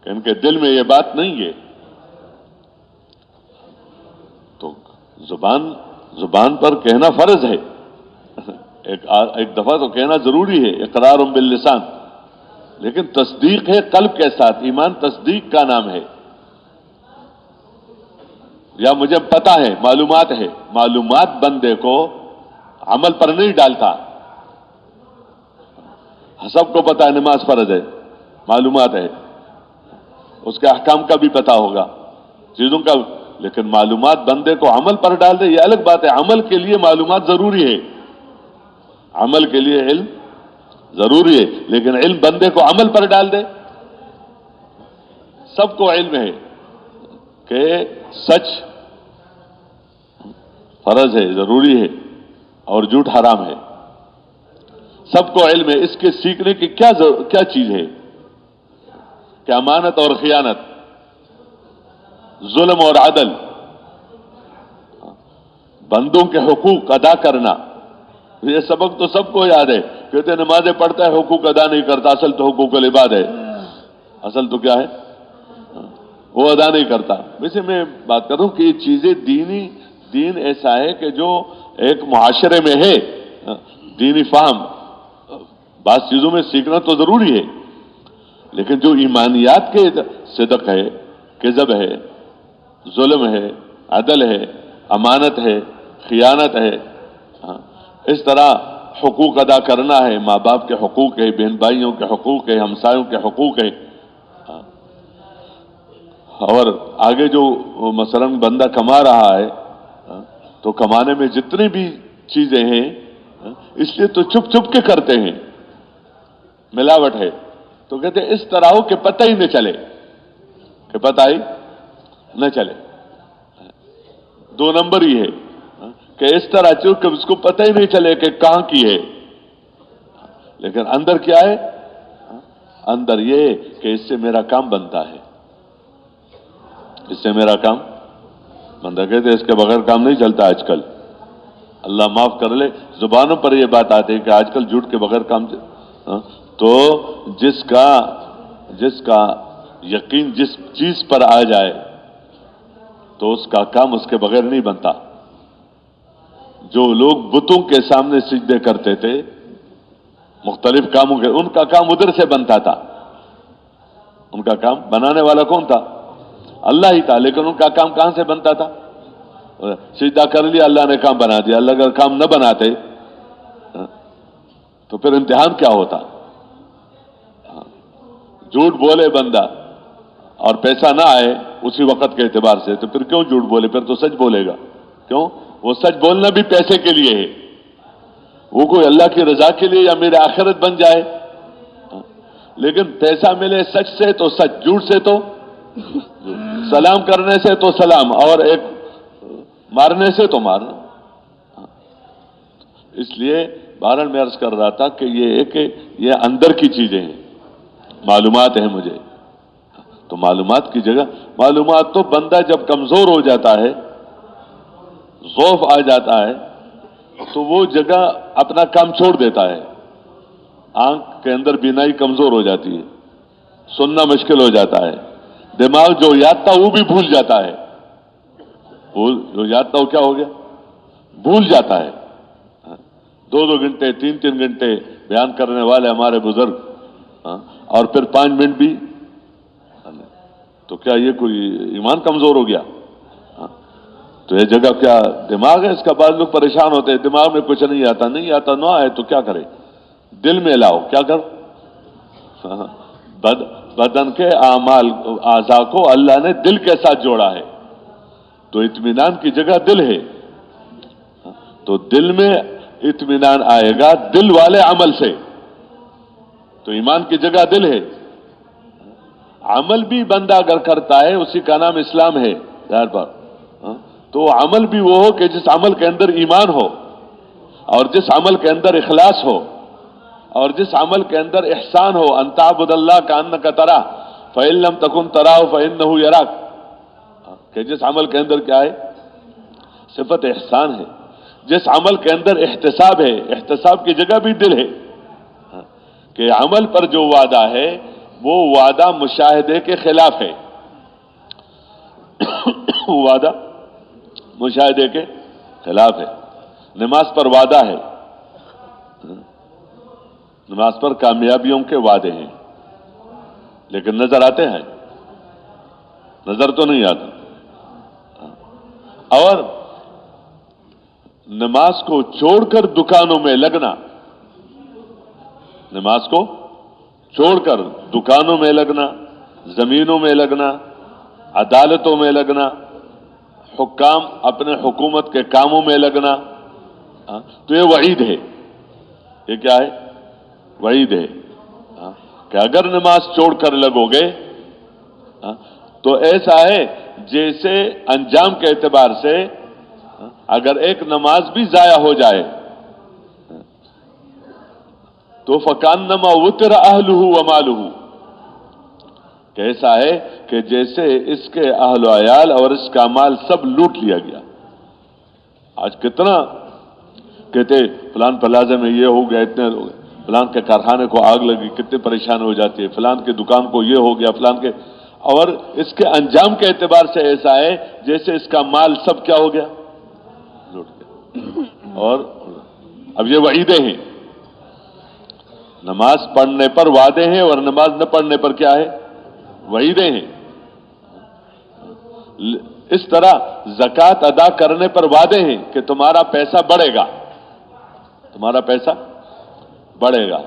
کہ ان کے دل میں یہ بات نہیں ہے۔ تو زبان پر کہنا فرض ہے، ایک دفعہ تو کہنا ضروری ہے، اقرار باللسان، لیکن تصدیق ہے قلب کے ساتھ، ایمان تصدیق کا نام ہے۔ یا مجھے پتا ہے، معلومات ہے، معلومات بندے کو عمل پر نہیں ڈالتا۔ سب کو پتا ہے نماز فرض ہے، معلومات ہے، اس کے احکام کا بھی پتا ہوگا، چیزوں کا، لیکن معلومات بندے کو عمل پر ڈال دے، یہ الگ بات ہے۔ عمل کے لیے معلومات ضروری ہے، عمل کے لیے علم ضروری ہے، لیکن علم بندے کو عمل پر ڈال دے۔ سب کو علم ہے کہ سچ فرض ہے، ضروری ہے، اور جھوٹ حرام ہے، سب کو علم ہے۔ اس کے سیکھنے کی کیا چیز ہے کہ امانت اور خیانت، ظلم اور عدل، بندوں کے حقوق ادا کرنا، یہ سبق تو سب کو یاد ہے۔ کہتے نمازیں پڑھتا ہے حقوق ادا نہیں کرتا، اصل تو حقوق العباد ہے، اصل تو کیا ہے، وہ ادا نہیں کرتا۔ ویسے میں بات کر رہا ہوں کہ یہ چیزیں دین ایسا ہے کہ جو ایک معاشرے میں ہے، دینی فہم، بعض چیزوں میں سیکھنا تو ضروری ہے، لیکن جو ایمانیات کے صدق ہے، کذب ہے، ظلم ہے، عدل ہے، امانت ہے، خیانت ہے، اس طرح حقوق ادا کرنا ہے، ماں باپ کے حقوق ہے، بہن بھائیوں کے حقوق ہے، ہمسایوں کے حقوق ہے، اور آگے جو مثلا بندہ کما رہا ہے تو کمانے میں جتنی بھی چیزیں ہیں اس لیے تو چھپ چھپ کے کرتے ہیں، ملاوٹ ہے، تو کہتے ہیں اس طرح ہو کہ پتہ ہی نہ چلے، کہ پتہ ہی نہ چلے، دو نمبر ہی ہے کہ اس طرح چل کہ اس کو پتہ ہی نہیں چلے کہ کہاں کی ہے، لیکن اندر کیا ہے، اندر یہ کہ اس سے میرا کام بنتا ہے، اس سے میرا کام بندہ، کہتے اس کے بغیر کام نہیں چلتا آج کل، اللہ معاف کر لے، زبانوں پر یہ بات آتی ہے کہ آج کل جھوٹ کے بغیر کام تو جس کا یقین جس چیز پر آ جائے تو اس کا کام اس کے بغیر نہیں بنتا. جو لوگ بتوں کے سامنے سجدے کرتے تھے مختلف کاموں کے، ان کا کام ادھر سے بنتا تھا. ان کا کام بنانے والا کون تھا؟ اللہ ہی تھا، لیکن ان کا کام کہاں سے بنتا تھا؟ سجدہ کر لیا، اللہ نے کام بنا دیا. اللہ اگر کام نہ بناتے تو پھر امتحان کیا ہوتا؟ جھوٹ بولے بندہ اور پیسہ نہ آئے اسی وقت کے اعتبار سے تو پھر کیوں جھوٹ بولے؟ پھر تو سچ بولے گا. کیوں؟ وہ سچ بولنا بھی پیسے کے لیے ہے. وہ کوئی اللہ کی رضا کے لیے یا میرے آخرت بن جائے. لیکن پیسہ ملے سچ سے تو سچ، جھوٹ سے تو سلام کرنے سے تو سلام، اور ایک مارنے سے تو مارنا. اس لیے بہرحال میں عرض کر رہا تھا کہ یہ اندر کی چیزیں ہیں، معلومات ہیں مجھے. تو معلومات کی جگہ، معلومات تو بندہ جب کمزور ہو جاتا ہے، ضعف آ جاتا ہے، تو وہ جگہ اپنا کام چھوڑ دیتا ہے. آنکھ کے اندر بینائی کمزور ہو جاتی ہے، سننا مشکل ہو جاتا ہے. دماغ جو یاد تھا وہ بھی بھول جاتا ہے. جو یاد تھا وہ کیا ہو گیا؟ بھول جاتا ہے. 2 گھنٹے 3 گھنٹے بیان کرنے والے ہمارے بزرگ، اور پھر 5 منٹ بھی، تو کیا یہ کوئی ایمان کمزور ہو گیا؟ تو یہ جگہ کیا دماغ ہے اس کا؟ بعض لوگ پریشان ہوتے ہیں، دماغ میں کچھ نہیں آتا نہ آئے تو کیا کرے؟ دل میں لاؤ. کیا کر؟ بدن کے اعمال اعضاء کو اللہ نے دل کے ساتھ جوڑا ہے، تو اطمینان کی جگہ دل ہے. تو دل میں اطمینان آئے گا دل والے عمل سے، تو ایمان کی جگہ دل ہے. عمل بھی بندہ اگر کرتا ہے اسی کا نام اسلام ہے ظاہر پر. تو عمل بھی وہ ہو کہ جس عمل کے اندر ایمان ہو، اور جس عمل کے اندر اخلاص ہو، اور جس عمل کے اندر احسان ہو. ان تعبد اللہ کانک تراہ فإن لم تکن تراہ فإنہ یراک. کہ جس عمل کے اندر کیا ہے؟ صفت احسان ہے. جس عمل کے اندر احتساب ہے، احتساب کی جگہ بھی دل ہے. کہ عمل پر جو وعدہ ہے وہ وعدہ مشاہدے کے خلاف ہے. وعدہ مشاہدے کے خلاف ہے. نماز پر وعدہ ہے، نماز پر کامیابیوں کے وعدے ہیں، لیکن نظر آتے ہیں؟ نظر تو نہیں آتا. اور نماز کو چھوڑ کر دکانوں میں لگنا، نماز کو چھوڑ کر دکانوں میں لگنا، زمینوں میں لگنا، عدالتوں میں لگنا، حکام اپنے حکومت کے کاموں میں لگنا، تو یہ وعید ہے. یہ کیا ہے؟ وعید ہے کہ اگر نماز چھوڑ کر لگو گے تو ایسا ہے جیسے انجام کے اعتبار سے اگر ایک نماز بھی ضائع ہو جائے تو فَكَأَنَّمَا وُتِرَ أَهْلُهُ وَمَالُهُ. کہ ایسا ہے کہ جیسے اس کے اہل و عیال اور اس کا مال سب لوٹ لیا گیا. آج کتنا کہتے فلان پلازے میں یہ ہو گیا، اتنے ہو گئے، فلان کے کارخانے کو آگ لگی، کتنے پریشان ہو جاتی ہے، فلان کی دکان کو یہ ہو گیا، فلان کے، اور اس کے انجام کے اعتبار سے ایسا ہے جیسے اس کا مال سب کیا ہو گیا؟ لوٹ گیا. اور اب یہ وعیدیں ہیں. نماز پڑھنے پر وعدے ہیں اور نماز نہ پڑھنے پر کیا ہے؟ وعیدیں ہیں. اس طرح زکوٰۃ ادا کرنے پر وعدے ہیں کہ تمہارا پیسہ بڑھے گا، تمہارا پیسہ بڑھے گا.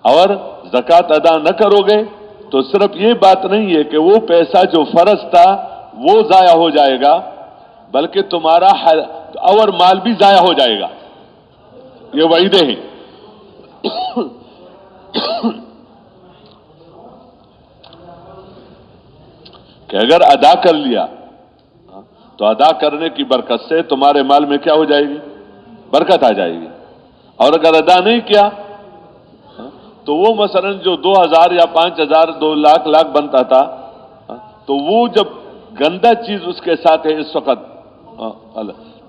اور زکوٰۃ ادا نہ کرو گے تو صرف یہ بات نہیں ہے کہ وہ پیسہ جو فرض تھا وہ ضائع ہو جائے گا، بلکہ تمہارا اور مال بھی ضائع ہو جائے گا. یہ وعیدیں ہیں. کہ اگر ادا کر لیا تو ادا کرنے کی برکت سے تمہارے مال میں کیا ہو جائے گی؟ برکت آ جائے گی. اور اگر ادا نہیں کیا تو وہ مثلا جو 2000 یا 5000 2 لاکھ بنتا تھا، تو وہ جب گندا چیز اس کے ساتھ ہے اس وقت،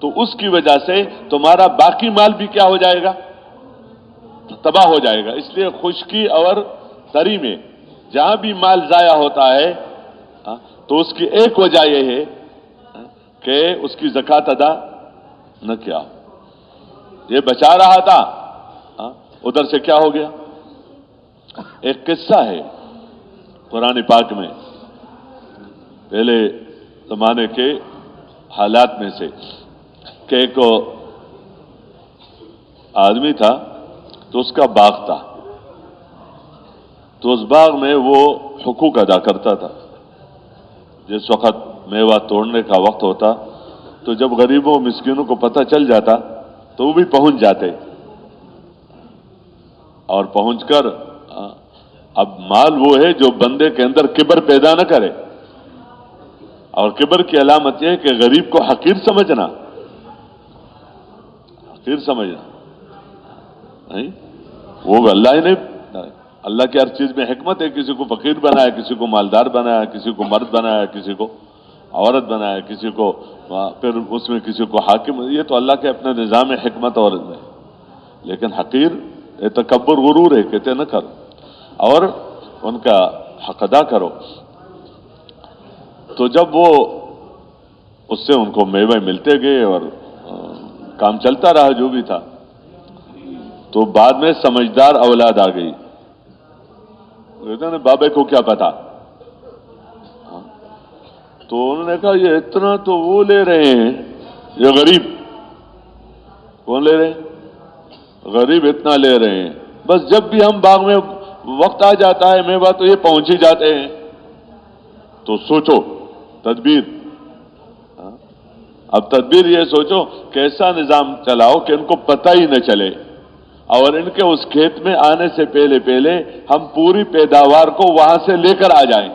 تو اس کی وجہ سے تمہارا باقی مال بھی کیا ہو جائے گا؟ تباہ ہو جائے گا. اس لیے خشکی اور تری میں جہاں بھی مال ضائع ہوتا ہے تو اس کی ایک وجہ یہ ہے کہ اس کی زکوٰۃ ادا نہ کیا. یہ بچا رہا تھا, ادھر سے کیا ہو گیا. ایک قصہ ہے قرآن پاک میں, پہلے زمانے کے حالات میں سے, کہ ایک آدمی تھا تو اس کا باغ تھا, تو اس باغ میں وہ حقوق ادا کرتا تھا. جس وقت میوہ توڑنے کا وقت ہوتا تو جب غریبوں مسکینوں کو پتہ چل جاتا تو وہ بھی پہنچ جاتے, اور پہنچ کر اب مال وہ ہے جو بندے کے اندر کبر پیدا نہ کرے, اور کبر کی علامت یہ ہے کہ غریب کو حقیر سمجھنا, حقیر سمجھنا نہیں. وہ اللہ ہی نے, اللہ کی ہر چیز میں حکمت ہے. کسی کو فقیر بنایا, کسی کو مالدار بنایا, کسی کو مرد بنایا, کسی کو عورت بنایا, کسی کو پھر اس میں کسی کو حاکم. یہ تو اللہ کے اپنے نظام حکمت اور ہے. لیکن حقیر تکبر غرور ہے, کہتے نہ کرو اور ان کا حق ادا کرو. تو جب وہ اس سے ان کو میوے ملتے گئے اور کام چلتا رہا جو بھی تھا, تو بعد میں سمجھدار اولاد آ گئی. کہتے ہیں بابے کو کیا پتا, تو انہوں نے کہا یہ اتنا تو وہ لے رہے ہیں, یہ غریب. کون لے رہے ہیں؟ غریب اتنا لے رہے ہیں. بس جب بھی ہم باغ میں وقت آ جاتا ہے میوہ تو یہ پہنچ ہی جاتے ہیں. تو سوچو تدبیر. اب تدبیر یہ سوچو کیسا نظام چلاؤ کہ ان کو پتہ ہی نہ چلے, اور ان کے اس کھیت میں آنے سے پہلے پہلے ہم پوری پیداوار کو وہاں سے لے کر آ جائیں,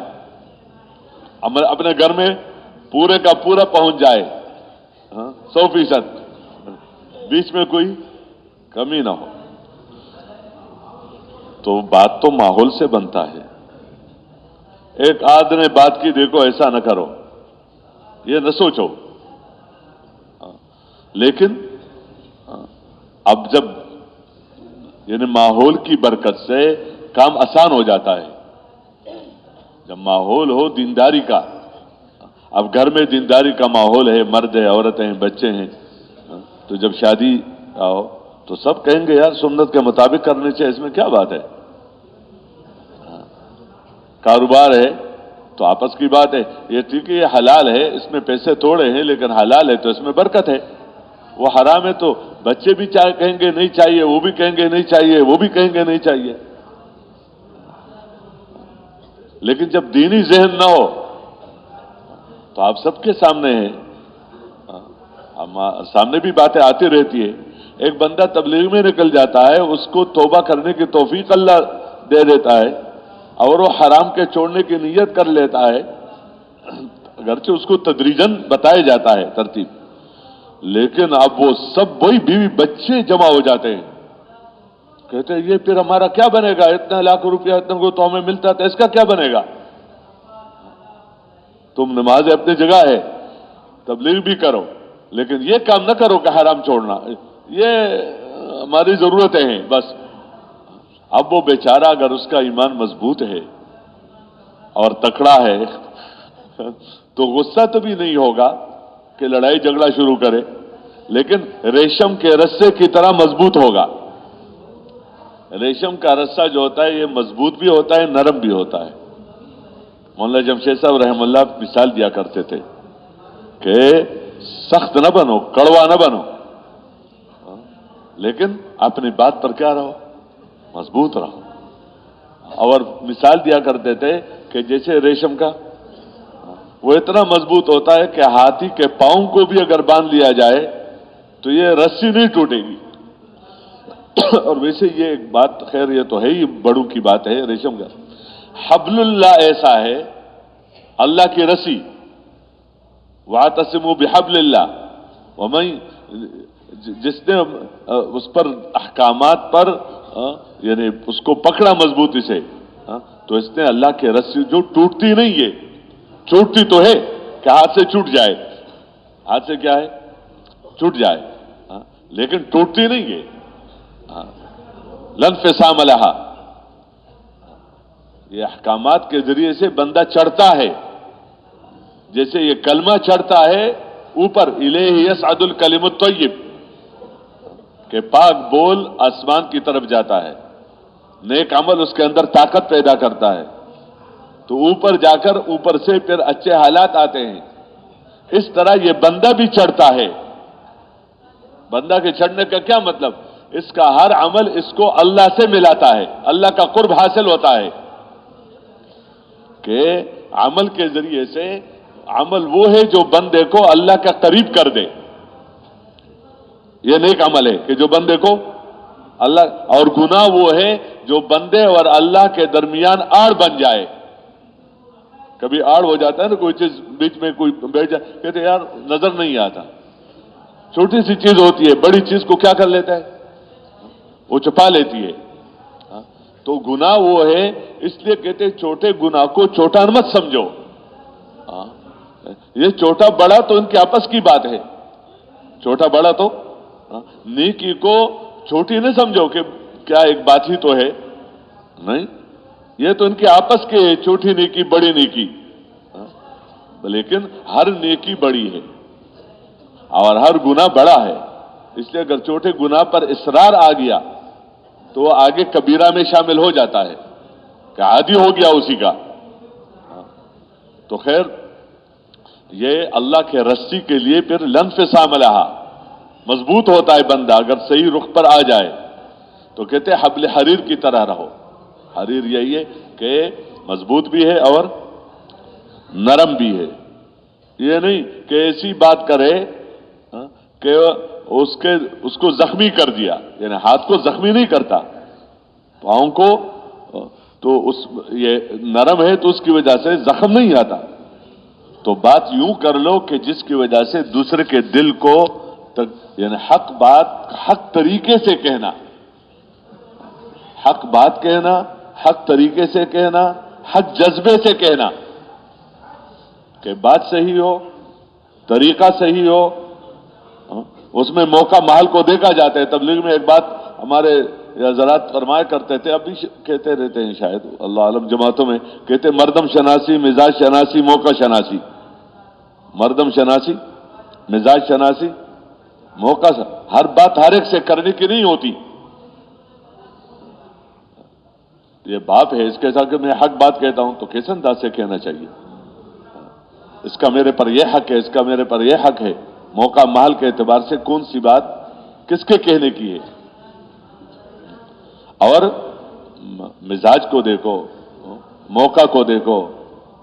اپنے گھر میں پورے کا پورا پہنچ جائے 100%, بیچ میں کوئی کمی نہ ہو. تو بات تو ماحول سے بنتا ہے. ایک آدھ نے بات کی, دیکھو ایسا نہ کرو, یہ نہ سوچو. لیکن اب جب یعنی ماحول کی برکت سے کام آسان ہو جاتا ہے. جب ماحول ہو دینداری کا, اب گھر میں دینداری کا ماحول ہے, مرد ہے, عورتیں ہیں, بچے ہیں, تو جب شادی آؤ تو سب کہیں گے یار سنت کے مطابق کرنے چاہیے, اس میں کیا بات ہے. کاروبار ہے تو آپس کی بات ہے, یہ ٹھیک ہے یہ حلال ہے, اس میں پیسے تھوڑے ہیں لیکن حلال ہے تو اس میں برکت ہے. وہ حرام ہے تو بچے بھی کہیں گے نہیں چاہیے, وہ بھی کہیں گے نہیں چاہیے, وہ بھی کہیں گے نہیں چاہیے. لیکن جب دینی ذہن نہ ہو تو آپ سب کے سامنے ہیں, سامنے بھی باتیں آتی رہتی ہے. ایک بندہ تبلیغ میں نکل جاتا ہے, اس کو توبہ کرنے کی توفیق اللہ دے دیتا ہے, اور وہ حرام کے چھوڑنے کی نیت کر لیتا ہے, اگرچہ اس کو تدریجاً بتایا جاتا ہے ترتیب, لیکن اب وہ سب وہی بیوی بچے جمع ہو جاتے ہیں. کہتے ہیں یہ پھر ہمارا کیا بنے گا, اتنا لاکھ روپیہ اتنا کو تو ہمیں ملتا تھا, اس کا کیا بنے گا. تم نماز اپنی جگہ ہے, تبلیغ بھی کرو, لیکن یہ کام نہ کرو کہ حرام چھوڑنا, یہ ہماری ضرورتیں ہیں بس. اب وہ بیچارہ اگر اس کا ایمان مضبوط ہے اور تکڑا ہے تو غصہ تو بھی نہیں ہوگا کہ لڑائی جھگڑا شروع کرے, لیکن ریشم کے رسے کی طرح مضبوط ہوگا. ریشم کا رسہ جو ہوتا ہے یہ مضبوط بھی ہوتا ہے, نرم بھی ہوتا ہے. مولانا جمشید صاحب رحم اللہ مثال دیا کرتے تھے کہ سخت نہ بنو, کڑوا نہ بنو, لیکن اپنی بات پر کیا رہو, مضبوط رہو. اور مثال دیا کرتے تھے کہ جیسے ریشم کا وہ اتنا مضبوط ہوتا ہے کہ ہاتھی کے پاؤں کو بھی اگر باندھ لیا جائے تو یہ رسی نہیں ٹوٹے گی. اور ویسے یہ ایک بات, خیر یہ تو ہے ہی بڑوں کی بات ہے, ریشم کا حبل اللہ ایسا ہے, اللہ کی رسی, وَاعْتَصِمُوا بِحَبْلِ اللَّهِ, وَمَن جس نے اس پر احکامات پر یعنی اس کو پکڑا مضبوطی سے, تو اس نے اللہ کی رسی جو ٹوٹتی نہیں ہے, چھوٹتی تو ہے کہ ہاتھ سے چھوٹ جائے, ہاتھ سے کیا ہے چھوٹ جائے, لیکن ٹوٹتی نہیں ہے. لَنْفِصَامَ لَهَا, یہ احکامات کے ذریعے سے بندہ چڑھتا ہے، جیسے یہ کلمہ چڑھتا ہے اوپر، الیہ یصعد الکلم الطیب، کہ پاک بول آسمان کی طرف جاتا ہے، نیک عمل اس کے اندر طاقت پیدا کرتا ہے، تو اوپر جا کر اوپر سے پھر اچھے حالات آتے ہیں۔ اس طرح یہ بندہ بھی چڑھتا ہے۔ بندہ کے چڑھنے کا کیا مطلب؟ اس کا ہر عمل اس کو اللہ سے ملاتا ہے، اللہ کا قرب حاصل ہوتا ہے، کہ عمل کے ذریعے سے، عمل وہ ہے جو بندے کو اللہ کا قریب کر دے، یہ نیک عمل ہے کہ جو بندے کو اللہ، اور گناہ وہ ہے جو بندے اور اللہ کے درمیان آڑ بن جائے۔ کبھی آڑ ہو جاتا ہے نا، کوئی چیز بیچ میں کوئی بیٹھ جائے، کہتے یار نظر نہیں آتا، چھوٹی سی چیز ہوتی ہے، بڑی چیز کو کیا کر لیتا ہے، وہ چھپا لیتی ہے۔ تو گناہ وہ ہے، اس لیے کہتے چھوٹے گناہ کو چھوٹا مت سمجھو، یہ چھوٹا بڑا تو ان کے آپس کی بات ہے، چھوٹا بڑا تو نیکی کو چھوٹی نہ سمجھو کہ کیا ایک بات ہی تو ہے، نہیں، یہ تو ان کے آپس کے چھوٹی نیکی بڑی نیکی، لیکن ہر نیکی بڑی ہے اور ہر گناہ بڑا ہے۔ اس لیے اگر چھوٹے گناہ پر اصرار آ گیا تو وہ آگے کبیرہ میں شامل ہو جاتا ہے کہ عادی ہو گیا اسی کا۔ تو خیر، یہ اللہ کے رسی کے لیے پھر لانفصام لہا، مضبوط ہوتا ہے بندہ اگر صحیح رخ پر آ جائے۔ تو کہتے ہیں حبل حریر کی طرح رہو۔ حریر یہی ہے کہ مضبوط بھی ہے اور نرم بھی ہے، یہ نہیں کہ ایسی بات کرے کہ اس کو زخمی کر دیا، یعنی ہاتھ کو زخمی نہیں کرتا، پاؤں کو تو یہ نرم ہے تو اس کی وجہ سے زخم نہیں آتا۔ تو بات یوں کر لو کہ جس کی وجہ سے دوسرے کے دل کو، یعنی حق بات حق طریقے سے کہنا، حق بات کہنا، حق طریقے سے کہنا، حق جذبے سے کہنا، کہ بات صحیح ہو، طریقہ صحیح ہو، اس میں موقع محل کو دیکھا جاتا ہے۔ تبلیغ میں ایک بات ہمارے حضرات فرمایا کرتے تھے، ابھی کہتے رہتے ہیں شاید، اللہ عالم، جماعتوں میں کہتے مردم شناسی، مزاج شناسی، موقع شناسی، مردم شناسی، مزاج شناسی، موقع سے، ہر بات ہر ایک سے کرنے کی نہیں ہوتی۔ یہ باپ ہے، اس کے ساتھ میں حق بات کہتا ہوں تو کس انداز سے کہنا چاہیے، اس کا میرے پر یہ حق ہے، اس کا میرے پر یہ حق ہے، موقع محل کے اعتبار سے کون سی بات کس کے کہنے کی ہے۔ اور مزاج کو دیکھو، موقع کو دیکھو،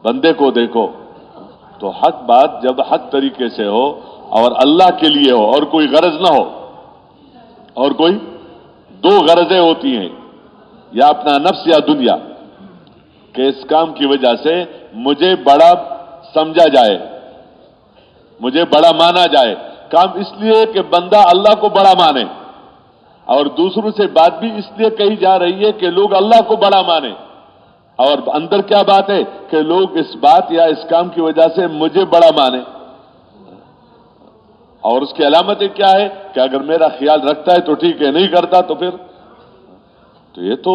بندے کو دیکھو، تو حق بات جب حق طریقے سے ہو اور اللہ کے لیے ہو اور کوئی غرض نہ ہو، اور کوئی دو غرضیں ہوتی ہیں، یا اپنا نفس یا دنیا، کہ اس کام کی وجہ سے مجھے بڑا سمجھا جائے، مجھے بڑا مانا جائے، کام اس لیے کہ بندہ اللہ کو بڑا مانے، اور دوسروں سے بات بھی اس لیے کہی جا رہی ہے کہ لوگ اللہ کو بڑا مانے، اور اندر کیا بات ہے کہ لوگ اس بات یا اس کام کی وجہ سے مجھے بڑا مانے، اور اس کی علامتیں کیا ہے کہ اگر میرا خیال رکھتا ہے تو ٹھیک ہے، نہیں کرتا تو پھر، تو یہ تو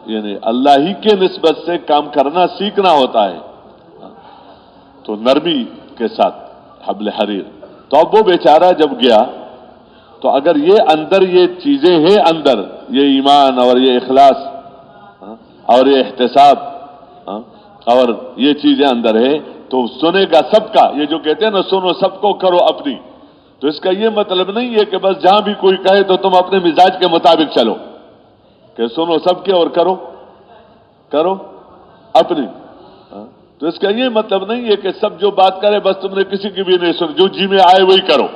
یعنی اللہ ہی کے نسبت سے کام کرنا سیکھنا ہوتا ہے۔ تو نرمی کے ساتھ حبل حریر۔ تو اب وہ بیچارہ جب گیا، تو اگر یہ اندر یہ چیزیں ہیں، اندر یہ ایمان اور یہ اخلاص اور یہ احتساب اور یہ چیزیں اندر ہے، تو سنے گا سب کا، یہ جو کہتے ہیں نا سنو سب کو کرو اپنی، تو اس کا یہ مطلب نہیں ہے کہ بس جہاں بھی کوئی کہے تو تم اپنے مزاج کے مطابق چلو، کہ سنو سب کے اور کرو اپنی۔ تو اس کا یہ مطلب نہیں ہے کہ سب جو بات کرے بس تم نے کسی کی بھی نہیں سنی، جو جی میں آئے وہی کرو،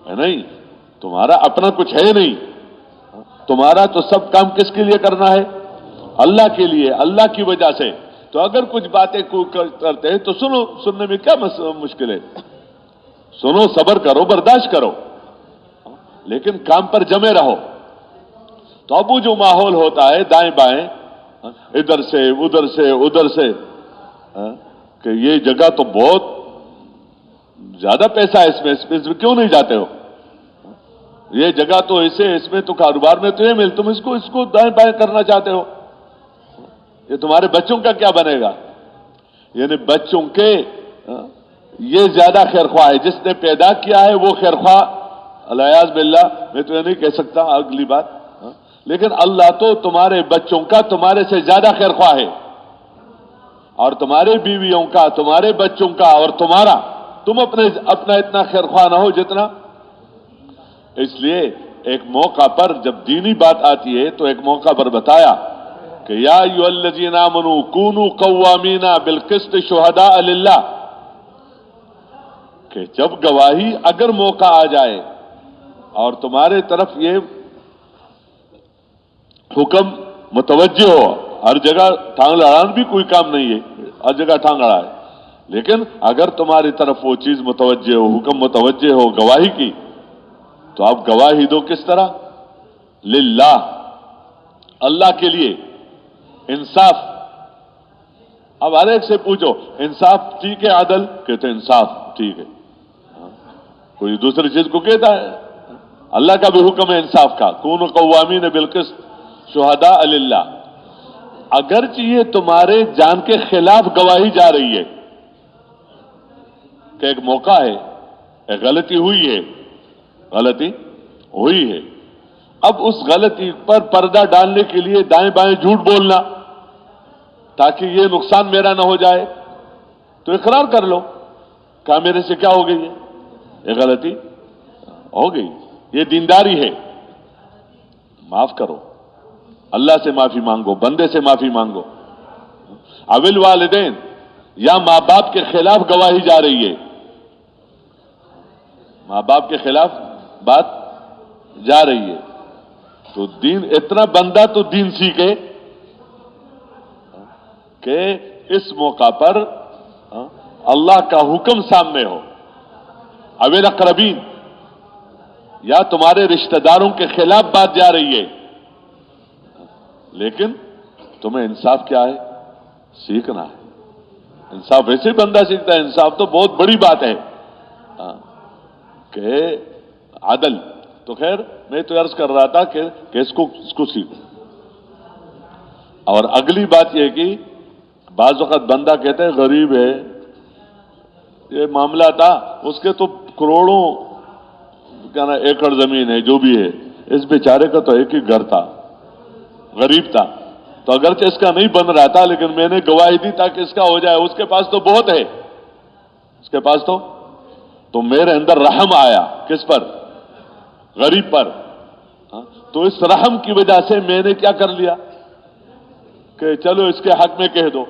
ہے نہیں، تمہارا اپنا کچھ ہے نہیں، تمہارا تو سب کام کس کے لیے کرنا ہے؟ اللہ کے لیے، اللہ کی وجہ سے۔ تو اگر کچھ باتیں کرتے ہیں تو سنو، سننے میں کیا مشکل ہے، سنو، صبر کرو، برداشت کرو، لیکن کام پر جمے رہو۔ تو اب وہ جو ماحول ہوتا ہے دائیں بائیں، ادھر سے ادھر سے کہ یہ جگہ تو بہت زیادہ پیسہ ہے، اس میں کیوں نہیں جاتے ہو، یہ جگہ تو ایسے، اس میں تو کاروبار میں تو یہ مل، تم اس کو دائیں بائیں کرنا چاہتے ہو۔ یہ تمہارے بچوں کا کیا بنے گا؟ یعنی بچوں کے یہ زیادہ خیرخواہ ہے، جس نے پیدا کیا ہے وہ خیرخواہ، الیاذ باللہ، میں تو یہ نہیں کہہ سکتا اگلی بات، لیکن اللہ تو تمہارے بچوں کا تمہارے سے زیادہ خیرخواہ ہے، اور تمہارے بیویوں کا، تمہارے بچوں کا اور تمہارا، تم اپنا اتنا خیرخواہ نہ ہو جتنا. اس لیے ایک موقع پر جب دینی بات آتی ہے تو ایک موقع پر بتایا کہ یا ایھا الذین آمنوا کونوا قوامین بالقسط شہداء للہ، کہ جب گواہی اگر موقع آ جائے اور تمہارے طرف یہ حکم متوجہ ہو، ہر جگہ ٹانگ لڑان بھی کوئی کام نہیں ہے، ہر جگہ ٹانگ لڑا ہے، لیکن اگر تمہاری طرف وہ چیز متوجہ ہو، حکم متوجہ ہو گواہی کی، تو آپ گواہی دو کس طرح؟ للہ، اللہ کے لیے، انصاف. اب ہر ایک سے پوچھو انصاف ٹھیک ہے عدل؟ کہتے ہیں انصاف ٹھیک ہے. کوئی دوسری چیز کو کہتا ہے؟ اللہ کا بھی حکم ہے انصاف کا، کونوا قوامین بالقسط شہداء للہ. اگرچہ یہ تمہارے جان کے خلاف گواہی جا رہی ہے کہ ایک موقع ہے، ایک غلطی ہوئی ہے، غلطی ہوئی ہے، اب اس غلطی پر پردہ ڈالنے کے لیے دائیں بائیں جھوٹ بولنا تاکہ یہ نقصان میرا نہ ہو جائے، تو اقرار کر لو، کہا میرے سے کیا ہو گئی ہے، یہ غلطی ہو گئی، یہ دینداری ہے، معاف کرو، اللہ سے معافی مانگو، بندے سے معافی مانگو. اول والدین، یا ماں باپ کے خلاف گواہی جا رہی ہے، ماں باپ کے خلاف بات جا رہی ہے، تو دین اتنا بندہ تو دین سیکھے کہ اس موقع پر اللہ کا حکم سامنے ہو. اویل اقربین، یا تمہارے رشتہ داروں کے خلاف بات جا رہی ہے، لیکن تمہیں انصاف کیا ہے؟ سیکھنا ہے. انصاف ویسے بندہ سیکھتا ہے، انصاف تو بہت بڑی بات ہے کہ عدل. تو خیر میں تو عرض کر رہا تھا کہ اس کو سیکھو. اور اگلی بات یہ کہ بعض وقت بندہ کہتا ہے غریب ہے، یہ معاملہ تھا اس کے تو کروڑوں کیا نا ایکڑ زمین ہے، جو بھی ہے، اس بیچارے کا تو ایک ہی گھر تھا، غریب تھا، تو اگرچہ اس کا نہیں بن رہا تھا لیکن میں نے گواہی دی تاکہ اس کا ہو جائے. اس کے پاس تو بہت ہے، اس کے پاس تو میرے اندر رحم آیا، کس پر؟ غریب پر. تو اس رحم کی وجہ سے میں نے کیا کر لیا کہ چلو اس کے حق میں کہہ دو.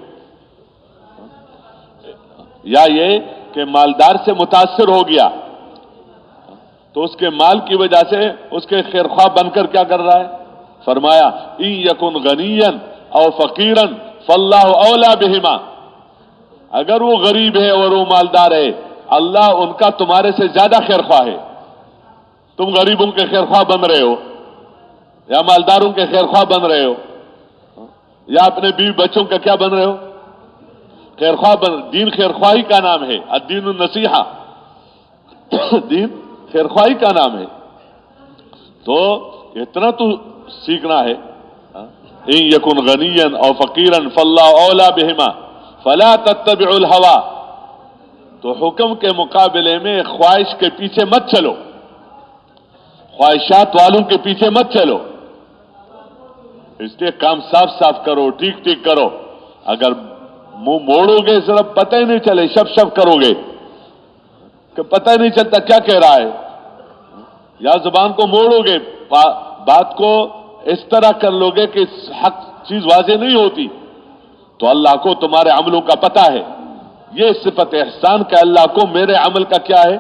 یا یہ کہ مالدار سے متاثر ہو گیا تو اس کے مال کی وجہ سے اس کے خیرخواہ بن کر کیا کر رہا ہے؟ فرمایا ان یکن غنیا او فقیرا فاللہ اولی بہما، اگر وہ غریب ہے اور وہ مالدار ہے، اللہ ان کا تمہارے سے زیادہ خیرخواہ ہے. تم غریبوں کے خیرخواہ بن رہے ہو یا مالداروں کے خیرخواہ بن رہے ہو یا اپنے بیوی بچوں کا کیا بن رہے ہو؟ خیرخواہ بن. دین خیرخواہی کا نام ہے، الدین النصیحہ، دین خیرخواہی کا نام ہے. تو اتنا تو سیکھنا ہے. ان یکن غنیا او فقیرا فاللہ اولی بہما فلا تتبعوا الہوی، تو حکم کے مقابلے میں خواہش کے پیچھے مت چلو، خواہشات والوں کے پیچھے مت چلو. اس لیے کام صاف صاف کرو، ٹھیک ٹھیک کرو. اگر منہ موڑو گے صرف پتہ ہی نہیں چلے، شب شب کرو گے کہ پتہ ہی نہیں چلتا کیا کہہ رہا ہے، یا زبان کو موڑو گے، بات کو اس طرح کر لو گے کہ حق چیز واضح نہیں ہوتی، تو اللہ کو تمہارے عملوں کا پتہ ہے. یہ صفت احسان کا اللہ کو میرے عمل کا کیا ہے؟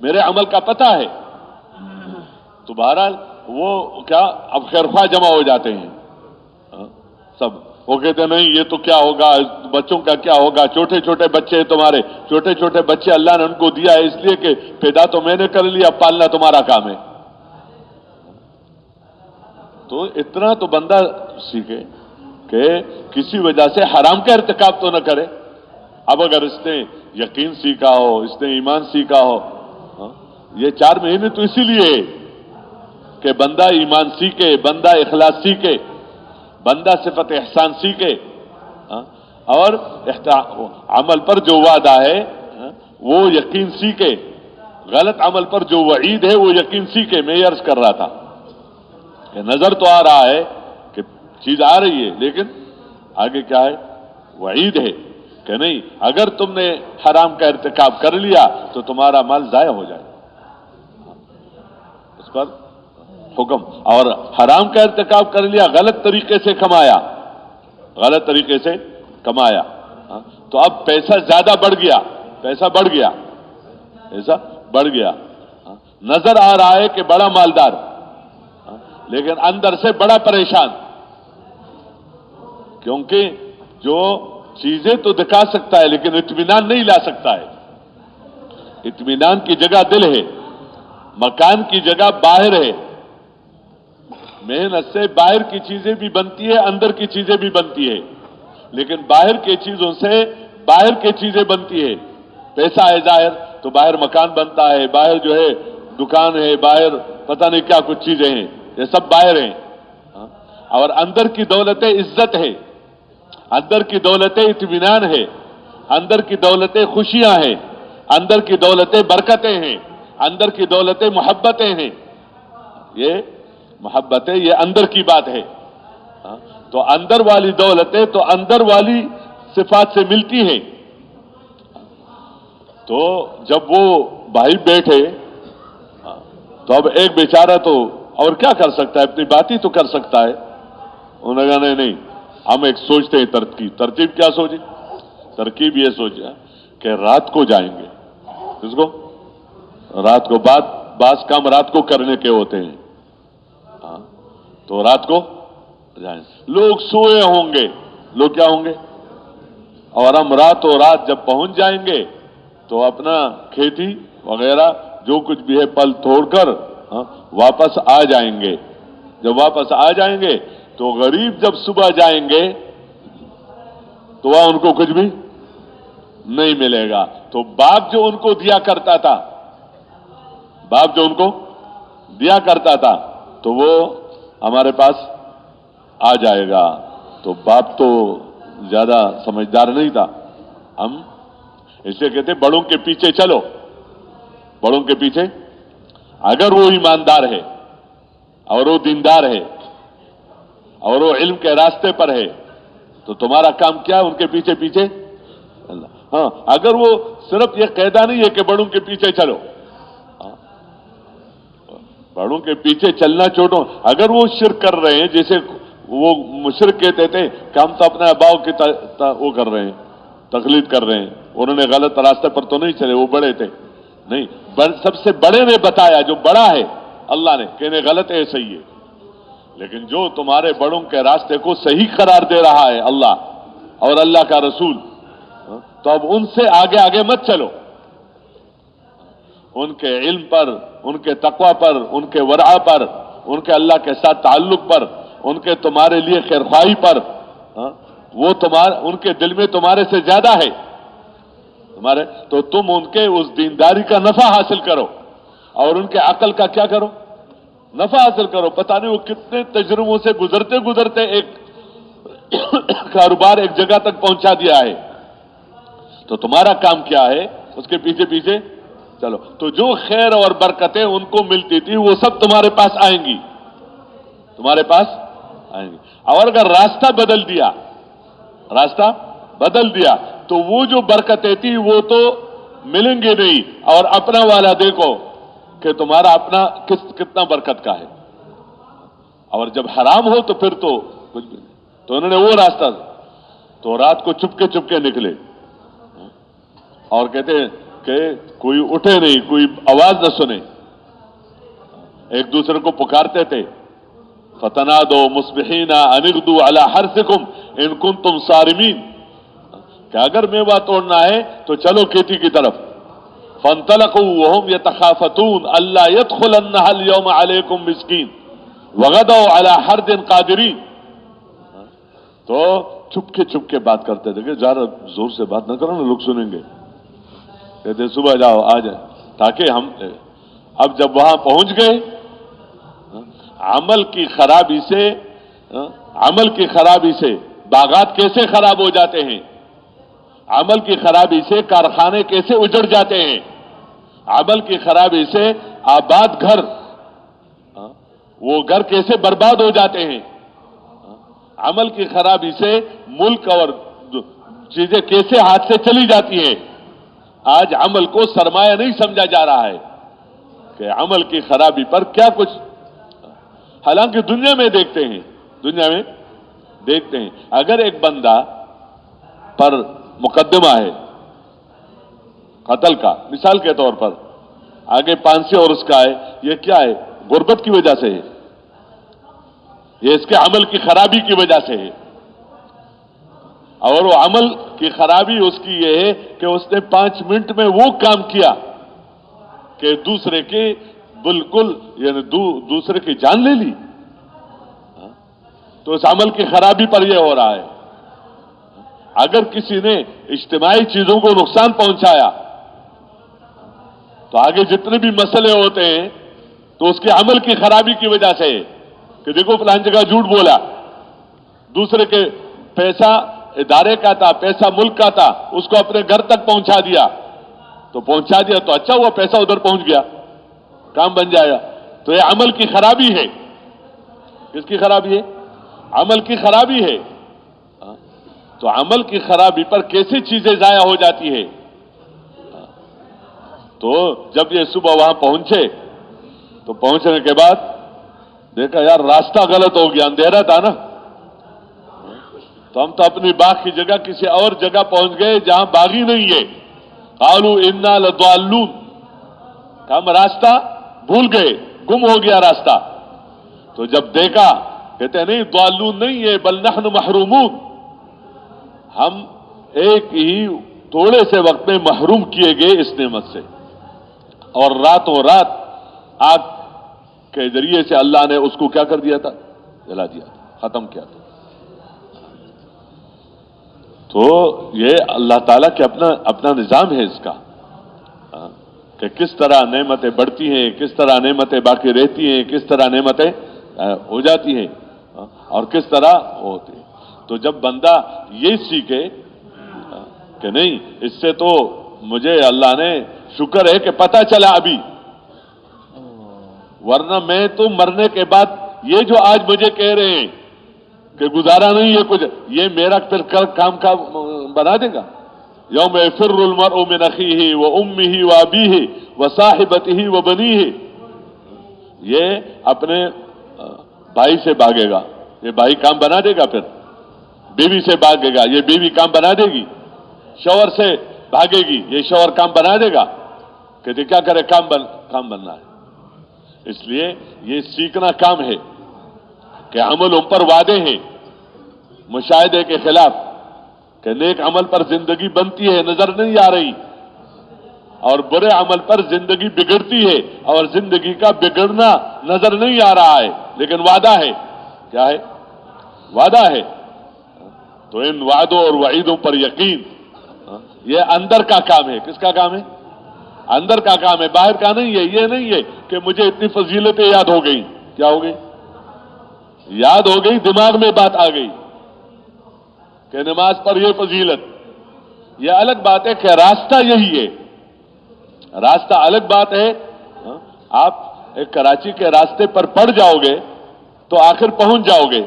میرے عمل کا پتہ ہے. تو بہرحال وہ کیا اب خیرخواہ جمع ہو جاتے ہیں سب. وہ کہتے ہیں نہیں یہ تو کیا ہوگا، بچوں کا کیا ہوگا، چھوٹے چھوٹے بچے ہیں تمہارے، چھوٹے چھوٹے بچے اللہ نے ان کو دیا ہے اس لیے کہ پیدا تو میں نے کر لیا، پالنا تمہارا کام ہے. تو اتنا تو بندہ سیکھے کہ کسی وجہ سے حرام کا ارتکاب تو نہ کرے. اب اگر اس نے یقین سیکھا ہو، اس نے ایمان سیکھا ہو، یہ 4 مہینے تو اسی لیے کہ بندہ ایمان سیکھے، بندہ اخلاص سیکھے. بندہ صفت احسان سیکھے اور عمل پر جو وعدہ ہے وہ یقین سیکھے، غلط عمل پر جو وعید ہے وہ یقین سیکھے۔ میں یہ عرض کر رہا تھا کہ نظر تو آ رہا ہے کہ چیز آ رہی ہے، لیکن آگے کیا ہے؟ وعید ہے کہ نہیں، اگر تم نے حرام کا ارتکاب کر لیا تو تمہارا مال ضائع ہو جائے، اس پر حکم۔ اور حرام کا ارتکاب کر لیا، غلط طریقے سے کمایا، غلط طریقے سے کمایا تو اب پیسہ زیادہ بڑھ گیا، پیسہ بڑھ گیا، پیسہ بڑھ گیا، نظر آ رہا ہے کہ بڑا مالدار، لیکن اندر سے بڑا پریشان، کیونکہ جو چیزیں تو دکھا سکتا ہے لیکن اطمینان نہیں لا سکتا ہے۔ اطمینان کی جگہ دل ہے، مکان کی جگہ باہر ہے۔ محنت سے باہر کی چیزیں بھی بنتی ہے، اندر کی چیزیں بھی بنتی ہے، لیکن باہر کی چیزوں سے باہر کی چیزیں بنتی ہے۔ پیسہ ہے ظاہر تو باہر مکان بنتا ہے، باہر جو ہے دکان ہے، باہر پتہ نہیں کیا کچھ چیزیں ہیں، یہ سب باہر ہیں۔ اور اندر کی دولت عزت ہے، اندر کی دولت اطمینان ہے، اندر کی دولت خوشیاں ہیں، اندر کی دولت برکتیں ہیں، اندر کی دولت محبتیں ہیں۔ یہ محبتیں، یہ اندر کی بات ہے۔ تو اندر والی دولتیں تو اندر والی صفات سے ملتی ہیں۔ تو جب وہ بھائی بیٹھے تو اب ایک بیچارہ تو اور کیا کر سکتا ہے، اپنی بات ہی تو کر سکتا ہے۔ انہوں نے کہا نہیں، ہم ایک سوچتے ہیں ترتیب کیا سوچی؟ ترکیب یہ سوچا کہ رات کو جائیں گے۔ کس کو؟ رات کو، بعض کام رات کو کرنے کے ہوتے ہیں، تو رات کو جائیں، لوگ سوئے ہوں گے، لوگ کیا ہوں گے، اور ہم راتوں رات جب پہنچ جائیں گے تو اپنا کھیتی وغیرہ جو کچھ بھی ہے پل توڑ کر واپس آ جائیں گے۔ جب واپس آ جائیں گے تو غریب جب صبح جائیں گے تو وہاں ان کو کچھ بھی نہیں ملے گا۔ تو باپ جو ان کو دیا کرتا تھا، باپ جو ان کو دیا کرتا تھا تو وہ ہمارے پاس آ جائے گا۔ تو باپ تو زیادہ سمجھدار نہیں تھا، ہم اسے کہتے بڑوں کے پیچھے چلو، بڑوں کے پیچھے، اگر وہ ایماندار ہے اور وہ دیندار ہے اور وہ علم کے راستے پر ہے تو تمہارا کام کیا ہے؟ ان کے پیچھے پیچھے اللہ۔ ہاں، اگر وہ صرف یہ قاعدہ نہیں ہے کہ بڑوں کے پیچھے چلو، بڑوں کے پیچھے چلنا چھوڑو، اگر وہ شرک کر رہے ہیں، جیسے وہ مشرک کہتے تھے کہ ہم تو اپنے اباؤ کی وہ کر رہے ہیں، تقلید کر رہے ہیں، انہوں نے غلط راستے پر تو نہیں چلے، وہ بڑے تھے، نہیں، سب سے بڑے نے بتایا، جو بڑا ہے اللہ نے کہنے غلط ہے، صحیح ہے، لیکن جو تمہارے بڑوں کے راستے کو صحیح قرار دے رہا ہے اللہ اور اللہ کا رسول، تو اب ان سے آگے آگے مت چلو، ان کے علم پر، ان کے تقوی پر، ان کے ورع پر، ان کے اللہ کے ساتھ تعلق پر، ان کے تمہارے لیے خیرخواہی پر، وہ ان کے دل میں تمہارے سے زیادہ ہے تمہارے، تو تم ان کے اس دینداری کا نفع حاصل کرو اور ان کے عقل کا کیا کرو؟ نفع حاصل کرو۔ پتہ نہیں وہ کتنے تجربوں سے گزرتے گزرتے ایک کاروبار ایک جگہ تک پہنچا دیا ہے، تو تمہارا کام کیا ہے؟ اس کے پیچھے پیچھے چلو۔ تو جو خیر اور برکتیں ان کو ملتی تھی وہ سب تمہارے پاس آئیں گی، تمہارے پاس آئیں گی۔ اور اگر راستہ بدل دیا، راستہ بدل دیا تو وہ جو برکتیں تھی وہ تو ملیں گے نہیں، اور اپنا والا دیکھو کہ تمہارا اپنا کتنا برکت کا ہے، اور جب حرام ہو تو پھر تو کچھ بھی نہیں۔ تو انہوں نے وہ راستہ، تو رات کو چپکے نکلے اور کہتے کہ کوئی اٹھے نہیں، کوئی آواز نہ سنے، ایک دوسرے کو پکارتے تھے، فتنادوا مصبحین ان اغدوا علی حرثکم ان کنتم صارمین، کہ اگر میوہ توڑنا ہے تو چلو کھیتی کی طرف۔ فانطلقوا وهم يتخافتون الا يدخلنها اليوم عليكم مسكين وغدوا على حرد قادرین، تو چپکے بات کرتے تھے کہ زیادہ زور سے بات نہ کرو نا، لوگ سنیں گے، کہتے صبح جاؤ آ جائیں، تاکہ ہم اب جب وہاں پہنچ گئے عمل کی خرابی سے، عمل کی خرابی سے باغات کیسے خراب ہو جاتے ہیں، عمل کی خرابی سے کارخانے کیسے اجڑ جاتے ہیں، عمل کی خرابی سے آباد گھر، وہ گھر کیسے برباد ہو جاتے ہیں، عمل کی خرابی سے ملک اور چیزیں کیسے ہاتھ سے چلی جاتی ہیں۔ آج عمل کو سرمایہ نہیں سمجھا جا رہا ہے کہ عمل کی خرابی پر کیا کچھ، حالانکہ دنیا میں دیکھتے ہیں اگر ایک بندہ پر مقدمہ ہے قتل کا، مثال کے طور پر آگے 500 اور اس کا ہے، یہ کیا ہے؟ غربت کی وجہ سے ہے، یہ اس کے عمل کی خرابی کی وجہ سے ہے۔ اور وہ عمل کی خرابی اس کی یہ ہے کہ اس نے 5 منٹ میں وہ کام کیا کہ دوسرے کی بالکل یعنی دوسرے کی جان لے لی، تو اس عمل کی خرابی پر یہ ہو رہا ہے۔ اگر کسی نے اجتماعی چیزوں کو نقصان پہنچایا تو آگے جتنے بھی مسئلے ہوتے ہیں تو اس کے عمل کی خرابی کی وجہ سے ہے کہ دیکھو فلان جگہ جھوٹ بولا، دوسرے کے پیسہ ادارے کا تھا، پیسہ ملک کا تھا، اس کو اپنے گھر تک پہنچا دیا تو اچھا ہوا، پیسہ ادھر پہنچ گیا، کام بن جائے گا۔ تو یہ عمل کی خرابی ہے۔ کس کی خرابی ہے؟ عمل کی خرابی ہے۔ تو عمل کی خرابی پر کیسی چیزیں ضائع ہو جاتی ہے۔ تو جب یہ صبح وہاں پہنچے تو پہنچنے کے بعد دیکھا یار راستہ غلط ہو گیا، اندھیرا تھا نا، تو ہم تو اپنی باغ کی جگہ کسی اور جگہ پہنچ گئے جہاں باغی نہیں ہے۔ قالوا انا لضالون، ہم راستہ بھول گئے، گم ہو گیا راستہ۔ تو جب دیکھا کہتے نہیں ضالون نہیں ہے بل نحن محرومون، ہم ایک ہی تھوڑے سے وقت میں محروم کیے گئے اس نعمت سے، اور راتوں رات آگ کے ذریعے سے اللہ نے اس کو کیا کر دیا تھا؟ جلا دیا تھا، ختم کیا تھا۔ تو یہ اللہ تعالیٰ کے اپنا نظام ہے اس کا، کہ کس طرح نعمتیں بڑھتی ہیں، کس طرح نعمتیں باقی رہتی ہیں، کس طرح نعمتیں ہو جاتی ہیں اور کس طرح ہوتی ہیں۔ تو جب بندہ یہ سیکھے کہ نہیں اس سے تو مجھے اللہ نے شکر ہے کہ پتہ چلا ابھی، ورنہ میں تو مرنے کے بعد یہ جو آج مجھے کہہ رہے ہیں کہ گزارا نہیں ہے کچھ، یہ میرا پھر کام کا بنا دے گا۔ یوم یفر المرء من اخیہ وامہ وابیہ وصاحبتہ وبنیہ، یہ اپنے بھائی سے بھاگے گا، یہ بھائی کام بنا دے گا، پھر بیوی سے بھاگے گا، یہ بیوی کام بنا دے گی، شوہر سے بھاگے گی، یہ شوہر کام بنا دے گا، کہتے کیا کرے کام بننا ہے۔ اس لیے یہ سیکھنا کام ہے کہ عمل ان پر وعدے ہیں مشاہدے کے خلاف، کہ نیک عمل پر زندگی بنتی ہے نظر نہیں آ رہی، اور برے عمل پر زندگی بگڑتی ہے اور زندگی کا بگڑنا نظر نہیں آ رہا ہے، لیکن وعدہ ہے۔ کیا ہے؟ وعدہ ہے۔ تو ان وعدوں اور وعیدوں پر یقین، یہ اندر کا کام ہے۔ کس کا کام ہے؟ اندر کا کام ہے، باہر کا نہیں ہے۔ یہ نہیں ہے کہ مجھے اتنی فضیلتیں یاد ہو گئی۔ کیا ہو گئی؟ یاد ہو گئی، دماغ میں بات آ گئی کہ نماز پر یہ فضیلت، یہ الگ بات ہے کہ راستہ یہی ہے، راستہ الگ بات ہے۔ آپ ایک کراچی کے راستے پر پڑ جاؤ گے تو آخر پہنچ جاؤ گے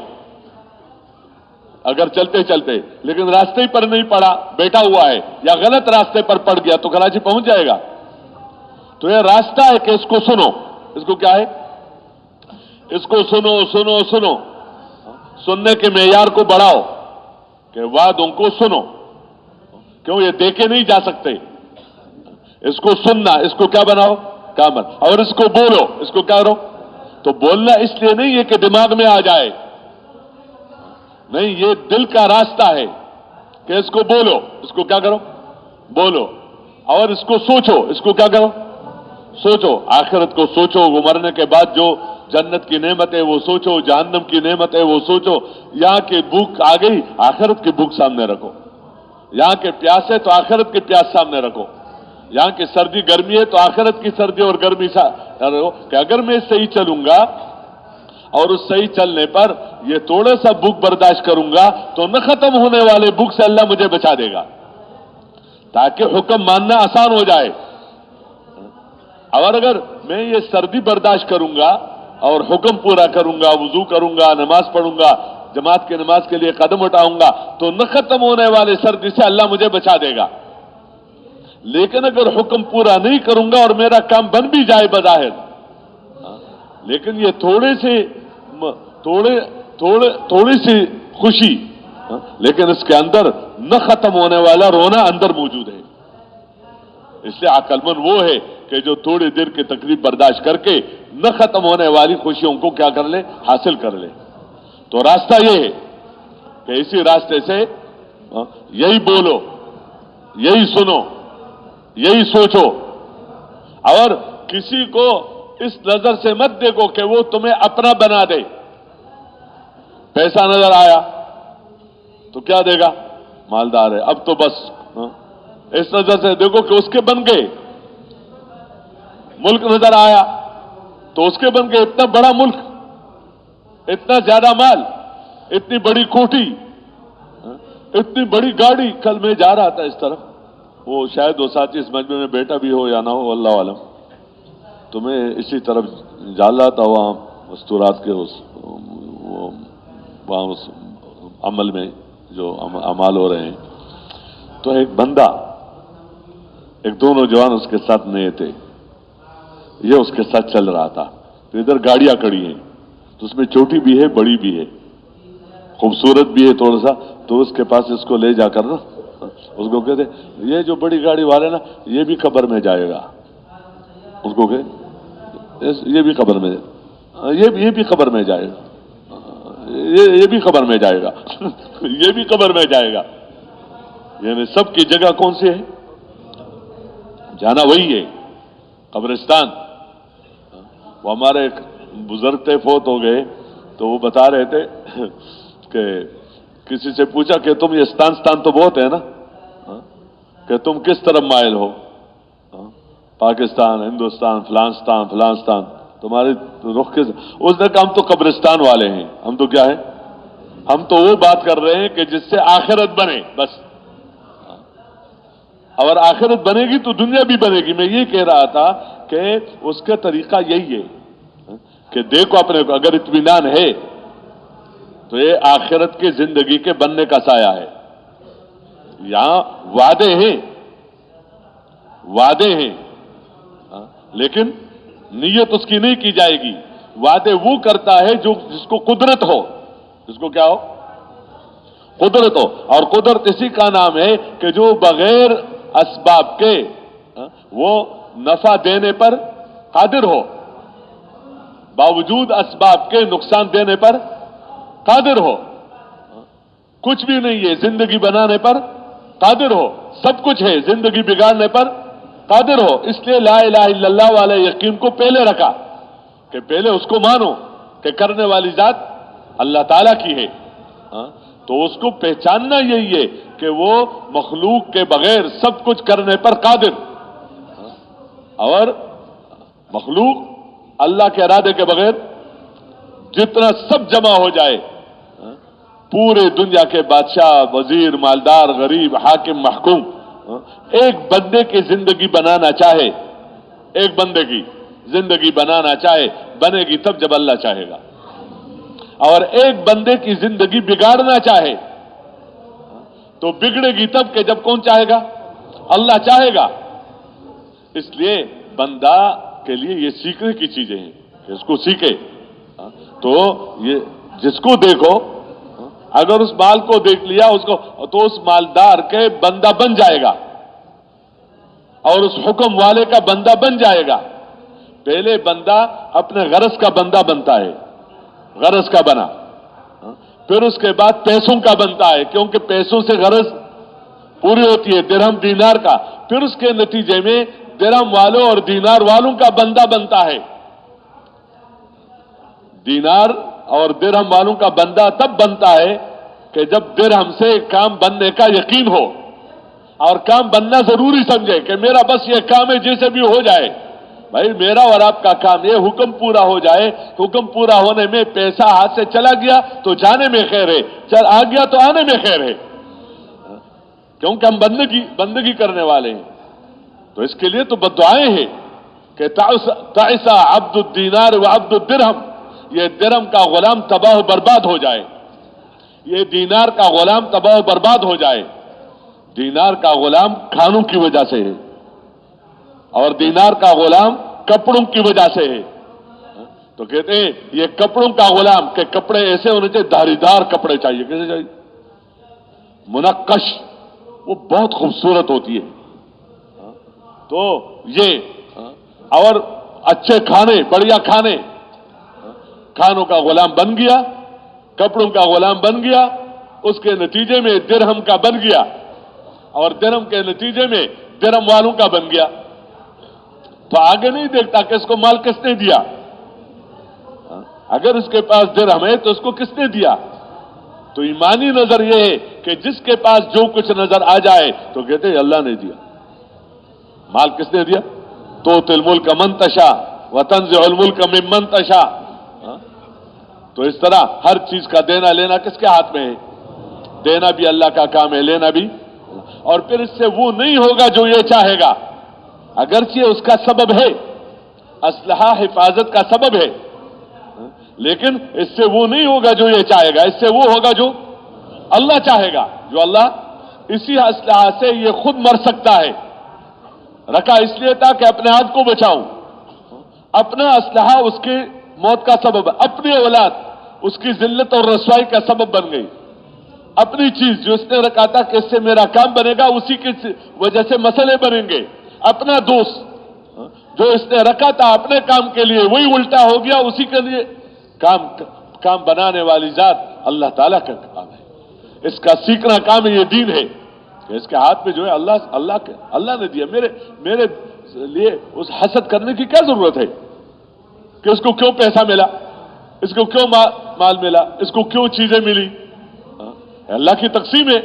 اگر چلتے چلتے، لیکن راستے پر نہیں پڑا، بیٹھا ہوا ہے یا غلط راستے پر پڑ گیا تو کراچی پہنچ جائے گا۔ تو یہ راستہ ہے کہ اس کو سنو، اس کو کیا ہے؟ اس کو سنو سنو سنو، سننے کے معیار کو بڑھاؤ کہ وعدوں کو سنو، کیوں یہ دیکھے نہیں جا سکتے، اس کو سننا، اس کو کیا بناؤ؟ کام بن، اور اس کو بولو، اس کو کیا کرو؟ تو بولنا اس لیے نہیں ہے کہ دماغ میں آ جائے، نہیں، یہ دل کا راستہ ہے کہ اس کو بولو، اس کو کیا کرو؟ بولو، اور اس کو سوچو، اس کو کیا کرو؟ سوچو، آخرت کو سوچو، وہ مرنے کے بعد جو جنت کی نعمت ہے وہ سوچو، جہنم کی نعمت ہے وہ سوچو۔ یہاں کی بھوک آ گئی، آخرت کی بھوک سامنے رکھو، یہاں کے پیاس ہے تو آخرت کی پیاس سامنے رکھو، یہاں کی سردی گرمی ہے تو آخرت کی سردی اور گرمی رکھو، کہ اگر میں صحیح چلوں گا، اور اس صحیح چلنے پر یہ تھوڑا سا بھوک برداشت کروں گا تو نہ ختم ہونے والے بھوک سے اللہ مجھے بچا دے گا، تاکہ حکم ماننا آسان ہو جائے۔ اور اگر میں یہ سردی برداشت کروں گا اور حکم پورا کروں گا، وضو کروں گا، نماز پڑھوں گا، جماعت کی نماز کے لیے قدم اٹھاؤں گا، تو نہ ختم ہونے والے سردی سے اللہ مجھے بچا دے گا۔ لیکن اگر حکم پورا نہیں کروں گا اور میرا کام بن بھی جائے بظاہر، لیکن یہ تھوڑی سی خوشی، لیکن اس کے اندر نہ ختم ہونے والا رونا اندر موجود ہے۔ اس لیے عقل مند وہ ہے کہ جو تھوڑی دیر کی تکلیف برداشت کر کے نہ ختم ہونے والی خوشیوں کو کیا کر لے، حاصل کر لے۔ تو راستہ یہ ہے کہ اسی راستے سے یہی بولو، یہی سنو، یہی سوچو، اور کسی کو اس نظر سے مت دیکھو کہ وہ تمہیں اپنا بنا دے۔ پیسہ نظر آیا تو کیا دے گا، مالدار ہے، اب تو بس اس نظر سے دیکھو کہ اس کے بن گئے۔ ملک نظر آیا تو اس کے بن گئے، اتنا بڑا ملک، اتنا زیادہ مال، اتنی بڑی کوٹھی، اتنی بڑی گاڑی۔ کل میں جا رہا تھا اس طرف، وہ شاید وہ ساتھی اس مجمع میں بیٹا بھی ہو یا نہ ہو، اللہ عالم، تو میں اسی طرف جا رہا تھا، وہاں مستورات کے وہاں اس عمل میں جو اعمال ہو رہے ہیں، تو ایک بندہ، ایک دو نوجوان اس کے ساتھ نئے تھے، یہ اس کے ساتھ چل رہا تھا، تو ادھر گاڑیاں کھڑی ہیں، تو اس میں چھوٹی بھی ہے، بڑی بھی ہے، خوبصورت بھی ہے تھوڑا سا، تو اس کے پاس اس کو لے جا کر نا اس کو کہتے یہ جو بڑی گاڑی والے نا یہ بھی قبر میں جائے گا، اس کو کہ یہ بھی قبر میں، یہ بھی قبر میں جائے گا، یہ بھی قبر میں جائے گا یہ بھی قبر میں جائے گا۔ یعنی سب کی جگہ کون سی ہے، جانا وہی ہے، قبرستان۔ وہ ہمارے ایک بزرگ تھے، فوت ہو گئے، تو وہ بتا رہے تھے کہ کسی سے پوچھا کہ تم یہ ستان تو بہت ہے نا، کہ تم کس طرف مائل ہو، پاکستان، ہندوستان، فلانستان، تمہارے رخ کس؟ اس نے کہا ہم تو قبرستان والے ہیں، ہم تو کیا ہے، ہم تو وہ بات کر رہے ہیں کہ جس سے آخرت بنے بس، اور آخرت بنے گی تو دنیا بھی بنے گی۔ میں یہ کہہ رہا تھا کہ اس کا طریقہ یہی ہے کہ دیکھو اپنے کو، اگر اطمینان ہے تو یہ آخرت کی زندگی کے بننے کا سایہ ہے۔ یہاں وعدے ہیں لیکن نیت اس کی نہیں کی جائے گی۔ وعدے وہ کرتا ہے جس کو قدرت ہو، جس کو کیا ہو، قدرت ہو، اور قدرت اسی کا نام ہے کہ جو بغیر اسباب کے وہ نفع دینے پر قادر ہو، باوجود اسباب کے نقصان دینے پر قادر ہو، کچھ بھی نہیں ہے زندگی بنانے پر قادر ہو، سب کچھ ہے زندگی بگاڑنے پر قادر ہو۔ اس لیے لا الہ الا اللہ والے یقین کو پہلے رکھا کہ پہلے اس کو مانو کہ کرنے والی ذات اللہ تعالیٰ کی ہے، تو اس کو پہچاننا یہی ہے کہ وہ مخلوق کے بغیر سب کچھ کرنے پر قادر، اور مخلوق اللہ کے ارادے کے بغیر جتنا سب جمع ہو جائے، پورے دنیا کے بادشاہ، وزیر، مالدار، غریب، حاکم، محکوم، ایک بندے کی زندگی بنانا چاہے، ایک بندے کی زندگی بنانا چاہے، بنے گی تب جب اللہ چاہے گا، اور ایک بندے کی زندگی بگاڑنا چاہے تو بگڑے گی تب کہ جب کون چاہے گا، اللہ چاہے گا۔ اس لیے بندہ کے لیے یہ سیکھنے کی چیزیں ہیں کہ اس کو سیکھے، تو یہ جس کو دیکھو، اگر اس مال کو دیکھ لیا اس کو، تو اس مالدار کے بندہ بن جائے گا اور اس حکم والے کا بندہ بن جائے گا۔ پہلے بندہ اپنے غرض کا بندہ بنتا ہے، غرض کا بنا، پھر اس کے بعد پیسوں کا بنتا ہے، کیونکہ پیسوں سے غرض پوری ہوتی ہے، درہم دینار کا، پھر اس کے نتیجے میں درہم والوں اور دینار والوں کا بندہ بنتا ہے۔ دینار اور درہم والوں کا بندہ تب بنتا ہے کہ جب درہم سے کام بننے کا یقین ہو اور کام بننا ضروری سمجھے کہ میرا بس یہ کام ہے جیسے بھی ہو جائے، بھائی میرا اور آپ کا کام یہ حکم پورا ہو جائے، حکم پورا ہونے میں پیسہ ہاتھ سے چلا گیا تو جانے میں خیر ہے، چل آ گیا تو آنے میں خیر ہے، کیونکہ ہم بندگی کرنے والے ہیں۔ تو اس کے لیے تو بددعائیں ہیں کہ تعس عبد الدینار و عبد الدرہم، یہ درہم کا غلام تباہ و برباد ہو جائے، یہ دینار کا غلام تباہ و برباد ہو جائے۔ دینار کا غلام کھانوں کی وجہ سے ہے اور دینار کا غلام کپڑوں کی وجہ سے ہے۔ تو کہتے ہیں یہ کپڑوں کا غلام، کہ کپڑے ایسے ہونے چاہیے، دھاری دار کپڑے چاہیے، کیسے چاہیے؟ منقش، وہ بہت خوبصورت ہوتی ہے۔ تو یہ اور اچھے کھانے، بڑھیا کھانے، کھانوں کا غلام بن گیا، کپڑوں کا غلام بن گیا، اس کے نتیجے میں درہم کا بن گیا، اور درہم کے نتیجے میں درہم والوں کا بن گیا۔ تو آگے نہیں دیکھتا کہ اس کو مال کس نے دیا، اگر اس کے پاس درہم ہے تو اس کو کس نے دیا؟ تو ایمانی نظر یہ ہے کہ جس کے پاس جو کچھ نظر آ جائے تو کہتے ہیں اللہ نے دیا۔ مال کس نے دیا؟ تؤتی الملک من تشاء وتنزع الملک ممن تشاء۔ تو اس طرح ہر چیز کا دینا لینا کس کے ہاتھ میں ہے؟ دینا بھی اللہ کا کام ہے، لینا بھی، اور پھر اس سے وہ نہیں ہوگا جو یہ چاہے گا، اگرچہ اس کا سبب ہے، اسلحہ حفاظت کا سبب ہے، لیکن اس سے وہ نہیں ہوگا جو یہ چاہے گا، اس سے وہ ہوگا جو اللہ چاہے گا، جو اللہ اسی اسلحہ سے یہ خود مر سکتا ہے۔ رکھا اس لیے تھا کہ اپنے آپ کو بچاؤں، اپنا اسلحہ اس کی موت کا سبب، اپنی اولاد اس کی ذلت اور رسوائی کا سبب بن گئی، اپنی چیز جو اس نے رکھا تھا کہ اس سے میرا کام بنے گا، اسی کی وجہ سے مسئلے بنیں گے، اپنا دوست جو اس نے رکھا تھا اپنے کام کے لیے وہی الٹا ہو گیا، اسی کے لیے کام بنانے والی ذات اللہ تعالیٰ کا کام ہے، اس کا سیکھنا کام ہے، یہ دین ہے کہ اس کے ہاتھ میں جو ہے اللہ نے دیا، میرے لیے اس حسد کرنے کی کیا ضرورت ہے کہ اس کو کیوں پیسہ ملا، اس کو کیوں مال ملا، اس کو کیوں چیزیں ملی، اللہ کی تقسیم ہے۔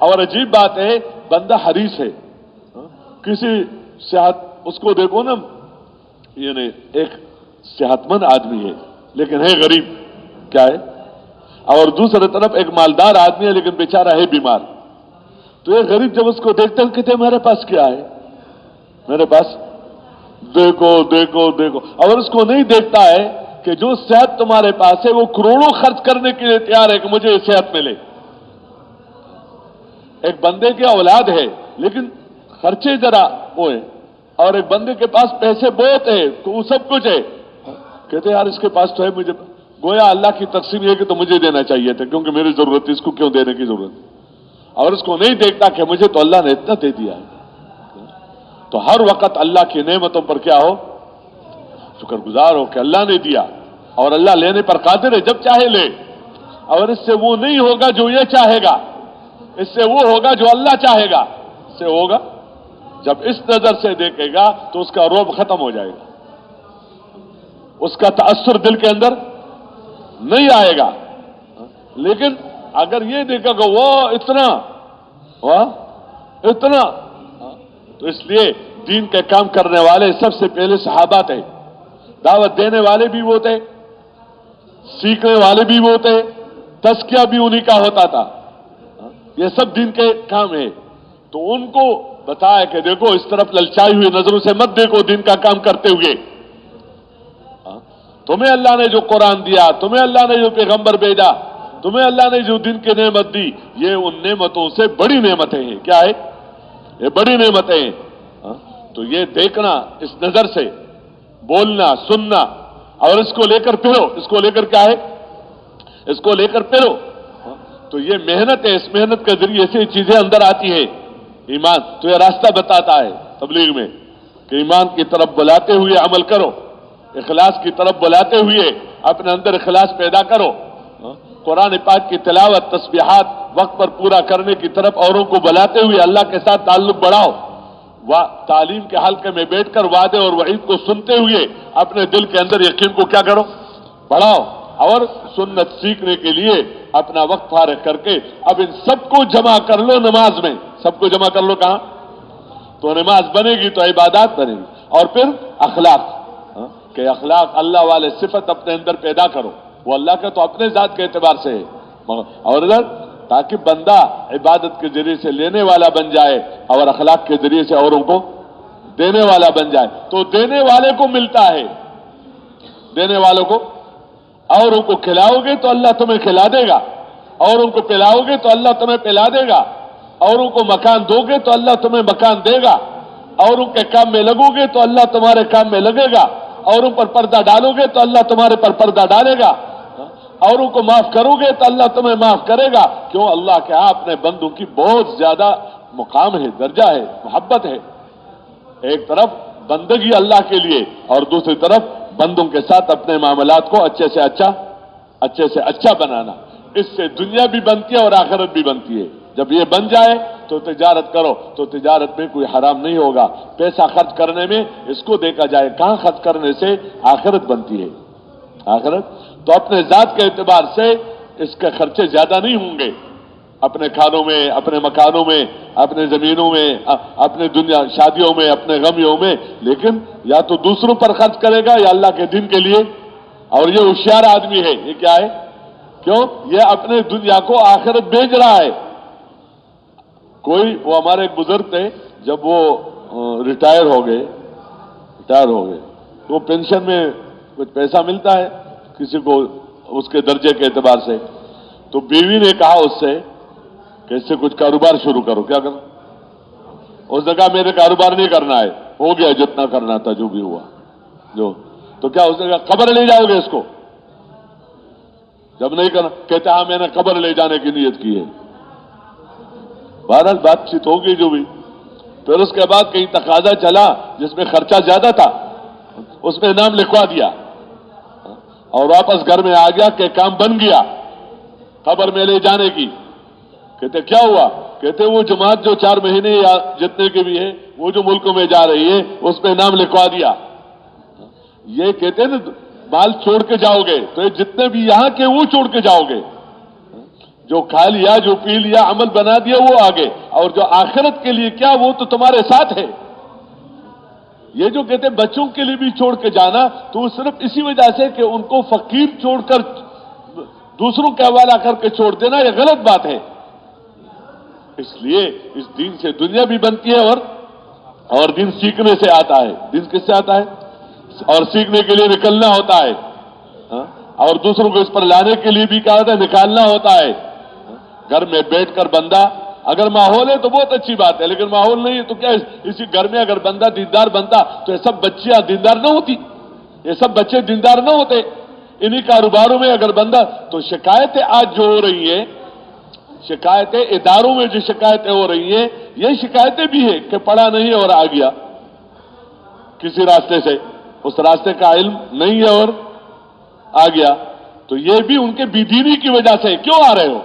اور عجیب بات ہے، بندہ حریص ہے، کسی صحت اس کو دیکھو نا، یعنی ایک صحت مند آدمی ہے لیکن ہے غریب، کیا ہے، اور دوسری طرف ایک مالدار آدمی ہے لیکن بیچارہ ہے بیمار، تو یہ غریب جب اس کو دیکھتے ہیں کہتے ہیں میرے پاس کیا ہے، میرے پاس دیکھو دیکھو دیکھو، اور اس کو نہیں دیکھتا ہے کہ جو صحت تمہارے پاس ہے وہ کروڑوں خرچ کرنے کے لیے تیار ہے کہ مجھے یہ صحت ملے۔ ایک بندے کی اولاد ہے لیکن خرچے ذرا وہ ہے، اور ایک بندے کے پاس پیسے بہت ہے تو وہ سب کچھ ہے، کہتے ہیں یار اس کے پاس تو ہے، مجھے گویا اللہ کی تقسیم یہ کہ تو مجھے دینا چاہیے تھا کیونکہ میری ضرورت ہے، اس کو کیوں دینے کی ضرورت ہے، اور اس کو نہیں دیکھتا کہ مجھے تو اللہ نے اتنا دے دیا ہے۔ تو ہر وقت اللہ کی نعمتوں پر کیا ہو، شکر گزار ہو کہ اللہ نے دیا، اور اللہ لینے پر قادر ہے، جب چاہے لے، اور اس سے وہ نہیں ہوگا جو یہ چاہے گا، اس سے وہ ہوگا جو اللہ چاہے گا، اس سے ہوگا جب اس نظر سے دیکھے گا تو اس کا رعب ختم ہو جائے گا، اس کا تأثر دل کے اندر نہیں آئے گا۔ لیکن اگر یہ دیکھا کہ وہ اتنا تو اس لیے دین کے کام کرنے والے سب سے پہلے صحابہ تھے، دعوت دینے والے بھی وہ تھے، سیکھنے والے بھی وہ تھے، تزکیہ بھی انہی کا ہوتا تھا، یہ سب دین کے کام ہے۔ تو ان کو بتایا کہ دیکھو اس طرف للچائی ہوئی نظروں سے مت دیکھو دین کا کام کرتے ہوئے، تمہیں اللہ نے جو قرآن دیا، تمہیں اللہ نے جو پیغمبر بھیجا، تمہیں اللہ نے جو دین کی نعمت دی، یہ ان نعمتوں سے بڑی نعمتیں ہیں، کیا ہے، یہ بڑی نعمتیں ہیں۔ تو یہ دیکھنا، اس نظر سے بولنا، سننا، اور اس کو لے کر پھرو، اس کو لے کر کیا ہے، اس کو لے کر پھرو، تو یہ محنت ہے، اس محنت کے ذریعے سے چیزیں اندر آتی ہیں۔ ایمان تو یہ راستہ بتاتا ہے تبلیغ میں کہ ایمان کی طرف بلاتے ہوئے عمل کرو، اخلاص کی طرف بلاتے ہوئے اپنے اندر اخلاص پیدا کرو، قرآن پاک کی تلاوت، تسبیحات وقت پر پورا کرنے کی طرف اوروں کو بلاتے ہوئے اللہ کے ساتھ تعلق بڑھاؤ، تعلیم کے حلقے میں بیٹھ کر وعدے اور وعید کو سنتے ہوئے اپنے دل کے اندر یقین کو کیا کرو، بڑھاؤ، اور سنت سیکھنے کے لیے اپنا وقت فارغ کر کے اب ان سب کو جمع کر لو نماز میں، سب کو جمع کر لو کہاں، تو نماز بنے گی تو عبادات بنے گی. اور پھر اخلاق، کہ اخلاق اللہ والے صفت اپنے اندر پیدا کرو. وہ اللہ کا تو اپنے ذات کے اعتبار سے ہے، اور ادھر تاکہ بندہ عبادت کے ذریعے سے لینے والا بن جائے اور اخلاق کے ذریعے سے اوروں کو دینے والا بن جائے. تو دینے والے کو ملتا ہے، دینے والوں کو. اوروں کو کھلاؤ گے تو اللہ تمہیں کھلا دے گا، اوروں کو پلاؤ گے تو اللہ تمہیں پلا دے گا، اوروں کو مکان دو گے تو اللہ تمہیں مکان دے گا، اوروں کے کام میں لگو گے تو اللہ تمہارے کام میں لگے گا، اوروں پر پردہ ڈالو گے تو اللہ تمہارے پر پردہ ڈالے گا، اوروں کو معاف کرو گے تو اللہ تمہیں معاف کرے گا. کیوں؟ اللہ کے ہاں اپنے بندوں کی بہت زیادہ مقام ہے، درجہ ہے، محبت ہے. ایک طرف بندگی اللہ کے لیے اور دوسری طرف بندوں کے ساتھ اپنے معاملات کو اچھے سے اچھا بنانا. اس سے دنیا بھی بنتی ہے اور آخرت بھی بنتی ہے. جب یہ بن جائے تو تجارت کرو، تو تجارت میں کوئی حرام نہیں ہوگا. پیسہ خرچ کرنے میں اس کو دیکھا جائے کہاں خرچ کرنے سے آخرت بنتی ہے. آخرت تو اپنے ذات کے اعتبار سے اس کے خرچے زیادہ نہیں ہوں گے، اپنے کھانوں میں، اپنے مکانوں میں، اپنے زمینوں میں، اپنے دنیا شادیوں میں، اپنے غمیوں میں. لیکن یا تو دوسروں پر خرچ کرے گا یا اللہ کے دین کے لیے. اور یہ ہوشیار آدمی ہے. یہ کیا ہے؟ کیوں؟ یہ اپنے دنیا کو آخرت بھیج رہا ہے. وہ ہمارے ایک بزرگ تھے، جب وہ ریٹائر ہو گئے تو پینشن میں کچھ پیسہ ملتا ہے کسی کو اس کے درجے کے اعتبار سے. تو بیوی نے کہا اس سے کہ اس سے کچھ کاروبار شروع کرو. کیا کرو؟ اس نے کہا میرے کاروبار نہیں کرنا ہے، ہو گیا جتنا کرنا تھا، جو بھی ہوا تو کیا اس نے کہا قبر لے جاؤ گے اس کو؟ جب نہیں کرنا کہتے ہاں میں نے قبر لے جانے کی نیت کی ہے. بہرحال بات چیت ہوگی جو بھی. پھر اس کے بعد کہیں تقاضا چلا جس میں خرچہ زیادہ تھا، اس میں نام لکھوا دیا اور واپس گھر میں آ گیا کہ کام بن گیا قبر میں لے جانے کی. کہتے کیا ہوا؟ کہتے وہ جماعت جو 4 مہینے یا جتنے کے بھی ہے وہ جو ملکوں میں جا رہی ہے اس پہ نام لکھوا دیا. یہ کہتے نا مال چھوڑ کے جاؤ گے تو یہ جتنے بھی یہاں کے وہ چھوڑ کے جاؤ گے. جو کھا لیا، جو پی لیا، عمل بنا دیا وہ آگے، اور جو آخرت کے لیے کیا وہ تو تمہارے ساتھ ہے. یہ جو کہتے بچوں کے لیے بھی چھوڑ کے جانا تو وہ صرف اسی وجہ سے کہ ان کو فقیر چھوڑ کر دوسروں کے حوالہ کر کے چھوڑ دینا یہ غلط بات ہے. اس لیے اس دین سے دنیا بھی بنتی ہے اور دین سیکھنے سے آتا ہے. دین کس سے آتا ہے؟ اور سیکھنے کے لیے نکلنا ہوتا ہے، اور دوسروں کو اس پر لانے کے لیے بھی کیا ہوتا ہے؟ نکالنا ہوتا ہے. گھر میں بیٹھ کر بندہ اگر ماحول ہے تو بہت اچھی بات ہے، لیکن ماحول نہیں ہے تو کیا اسی گھر میں اگر بندہ دیندار بنتا تو یہ سب بچیاں دیندار نہ ہوتی، یہ سب بچے دیندار نہ ہوتے. انہی کاروباروں میں اگر بندہ تو شکایتیں آج جو ہو رہی ہیں، شکایتیں اداروں میں جو شکایتیں ہو رہی ہیں یہ شکایتیں بھی ہیں کہ پڑھا نہیں اور آ گیا کسی راستے سے، اس راستے کا علم نہیں ہے اور آ گیا. تو یہ بھی ان کے بے دینی کی وجہ سے. کیوں آ رہے ہو؟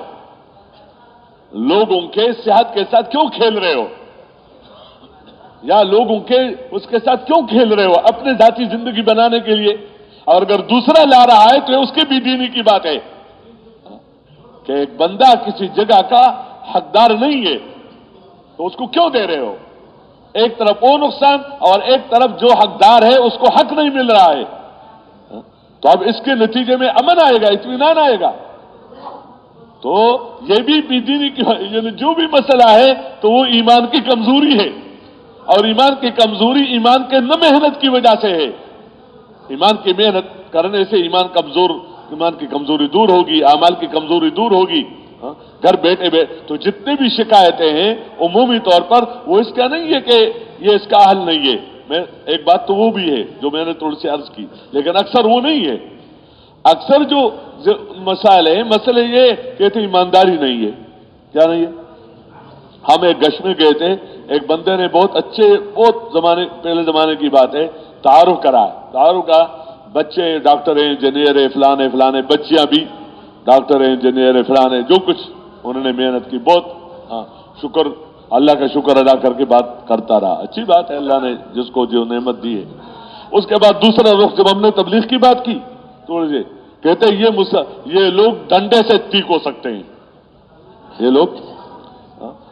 لوگوں کے صحت کے ساتھ کیوں کھیل رہے ہو؟ یا لوگوں کے اس کے ساتھ کیوں کھیل رہے ہو؟ اپنے ذاتی زندگی بنانے کے لیے. اور اگر دوسرا لا رہا ہے تو یہ اس کے بے دینی کی بات ہے کہ ایک بندہ کسی جگہ کا حقدار نہیں ہے تو اس کو کیوں دے رہے ہو؟ ایک طرف وہ نقصان اور ایک طرف جو حقدار ہے اس کو حق نہیں مل رہا ہے. تو اب اس کے نتیجے میں امن آئے گا، اطمینان آئے گا. تو یہ بھی بے دینی کی، یعنی جو بھی مسئلہ ہے تو وہ ایمان کی کمزوری ہے، اور ایمان کی کمزوری ایمان کے نہ محنت کی وجہ سے ہے. ایمان کی محنت کرنے سے ایمان کی کمزوری دور ہوگی، اعمال کی کمزوری دور ہوگی. گھر بیٹھے تو جتنے بھی شکایتیں ہیں عمومی طور پر وہ اس کا نہیں ہے کہ یہ اس کا حل نہیں ہے. میں ایک بات تو وہ بھی ہے جو میں نے تھوڑی سی عرض کی، لیکن اکثر وہ نہیں ہے. اکثر جو مسائل ہیں، مسئلے یہ کہتے ایمانداری نہیں ہے. کیا نہیں ہے؟ ہم ایک گشت میں گئے تھے، ایک بندے نے بہت پہلے زمانے کی بات ہے، تعارف کا بچے ڈاکٹر ہیں، انجینئر ہیں، فلانے بچیاں بھی ڈاکٹر ہیں، انجینئر ہیں، فلانے جو کچھ انہوں نے محنت کی. بہت اللہ کا شکر ادا کر کے بات کرتا رہا. اچھی بات ہے، اللہ نے جس کو جو نعمت دی ہے. اس کے بعد دوسرا رخ جب ہم نے تبلیغ کی بات کی تو کہتے یہ لوگ ڈنڈے سے تیک ہو سکتے ہیں. یہ لوگ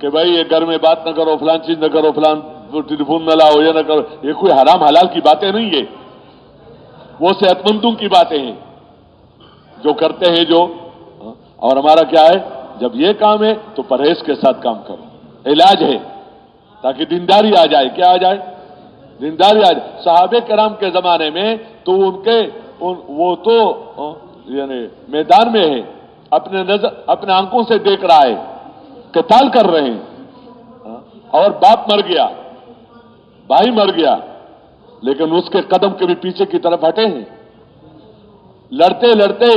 کہ بھائی یہ گھر میں بات نہ کرو، فلان چیز نہ کرو، فلان ٹیلی فون نہ لاؤ، یہ نہ کرو، یہ کوئی حرام حلال کی باتیں نہیں ہے، وہ صحت مندوں کی باتیں ہیں جو کرتے ہیں جو. اور ہمارا کیا ہے، جب یہ کام ہے تو پرہیز کے ساتھ کام کرو، علاج ہے تاکہ دینداری آ جائے. کیا آ جائے؟ دینداری آ جائے. صحابہ کرام کے زمانے میں تو وہ تو یعنی میدان میں ہے، اپنے آنکھوں سے دیکھ رہا ہے، قتال کر رہے ہیں، اور باپ مر گیا، بھائی مر گیا، لیکن اس کے قدم کبھی پیچھے کی طرف ہٹے ہیں؟ لڑتے لڑتے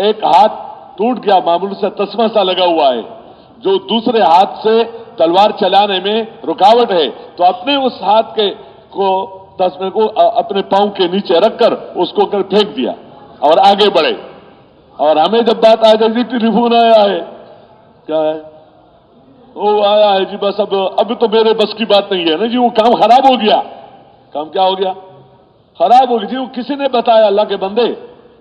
ایک ہاتھ ٹوٹ گیا، معمول سے تسمہ سا لگا ہوا ہے، جو دوسرے ہاتھ سے تلوار چلانے میں رکاوٹ ہے، تو اپنے اس ہاتھ تسمے کو اپنے پاؤں کے نیچے رکھ کر اس کو کر پھینک دیا اور آگے بڑھے. اور ہمیں جب بات آ جائے جی ٹیلی فون آیا ہے، کیا ہے وہ آیا ہے جی، بس اب تو میرے بس کی بات نہیں ہے نا جی، وہ کام خراب ہو گیا. کام کیا ہو گیا؟ خراب ہو گیا جی. وہ کسی نے بتایا؟ اللہ کے بندے،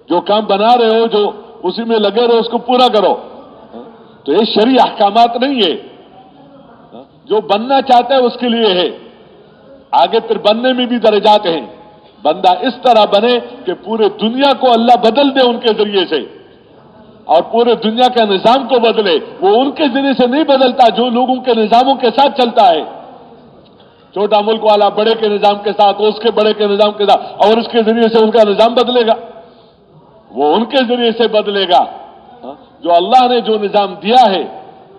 جو کام بنا رہے ہو، جو اسی میں لگے رہو، اس کو پورا کرو. تو یہ شرعی احکامات نہیں ہے، جو بننا چاہتا ہے اس کے لیے ہے. آگے پھر بننے میں بھی درجات ہیں. بندہ اس طرح بنے کہ پورے دنیا کو اللہ بدل دے ان کے ذریعے سے، اور پورے دنیا کے نظام کو بدلے. وہ ان کے ذریعے سے نہیں بدلتا جو لوگوں کے نظاموں کے ساتھ چلتا ہے. چھوٹا ملک والا بڑے کے نظام کے ساتھ، اس کے بڑے کے نظام کے ساتھ، اور اس کے ذریعے سے ان کا نظام بدلے گا. وہ ان کے ذریعے سے بدلے گا جو اللہ نے جو نظام دیا ہے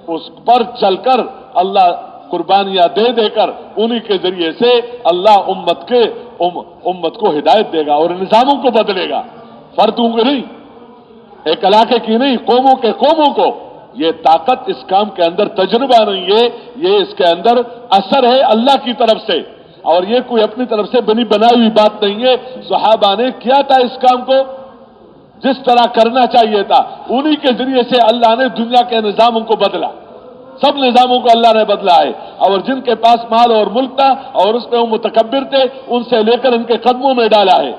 اس پر چل کر، اللہ قربانیاں دے دے کر انہی کے ذریعے سے اللہ امت کو ہدایت دے گا اور نظاموں کو بدلے گا. فردوں کو نہیں، ایک علاقے کی نہیں، قوموں کو. یہ طاقت اس کام کے اندر تجربہ نہیں ہے، یہ اس کے اندر اثر ہے اللہ کی طرف سے، اور یہ کوئی اپنی طرف سے بنائی ہوئی بات نہیں ہے. صحابہ نے کیا تھا اس کام کو جس طرح کرنا چاہیے تھا، انہی کے ذریعے سے اللہ نے دنیا کے نظاموں کو بدلا. سب نظاموں کو اللہ نے بدلا ہے. اور جن کے پاس مال اور ملک تھا اور اس میں وہ متکبر تھے، ان سے لے کر ان کے قدموں میں ڈالا ہے.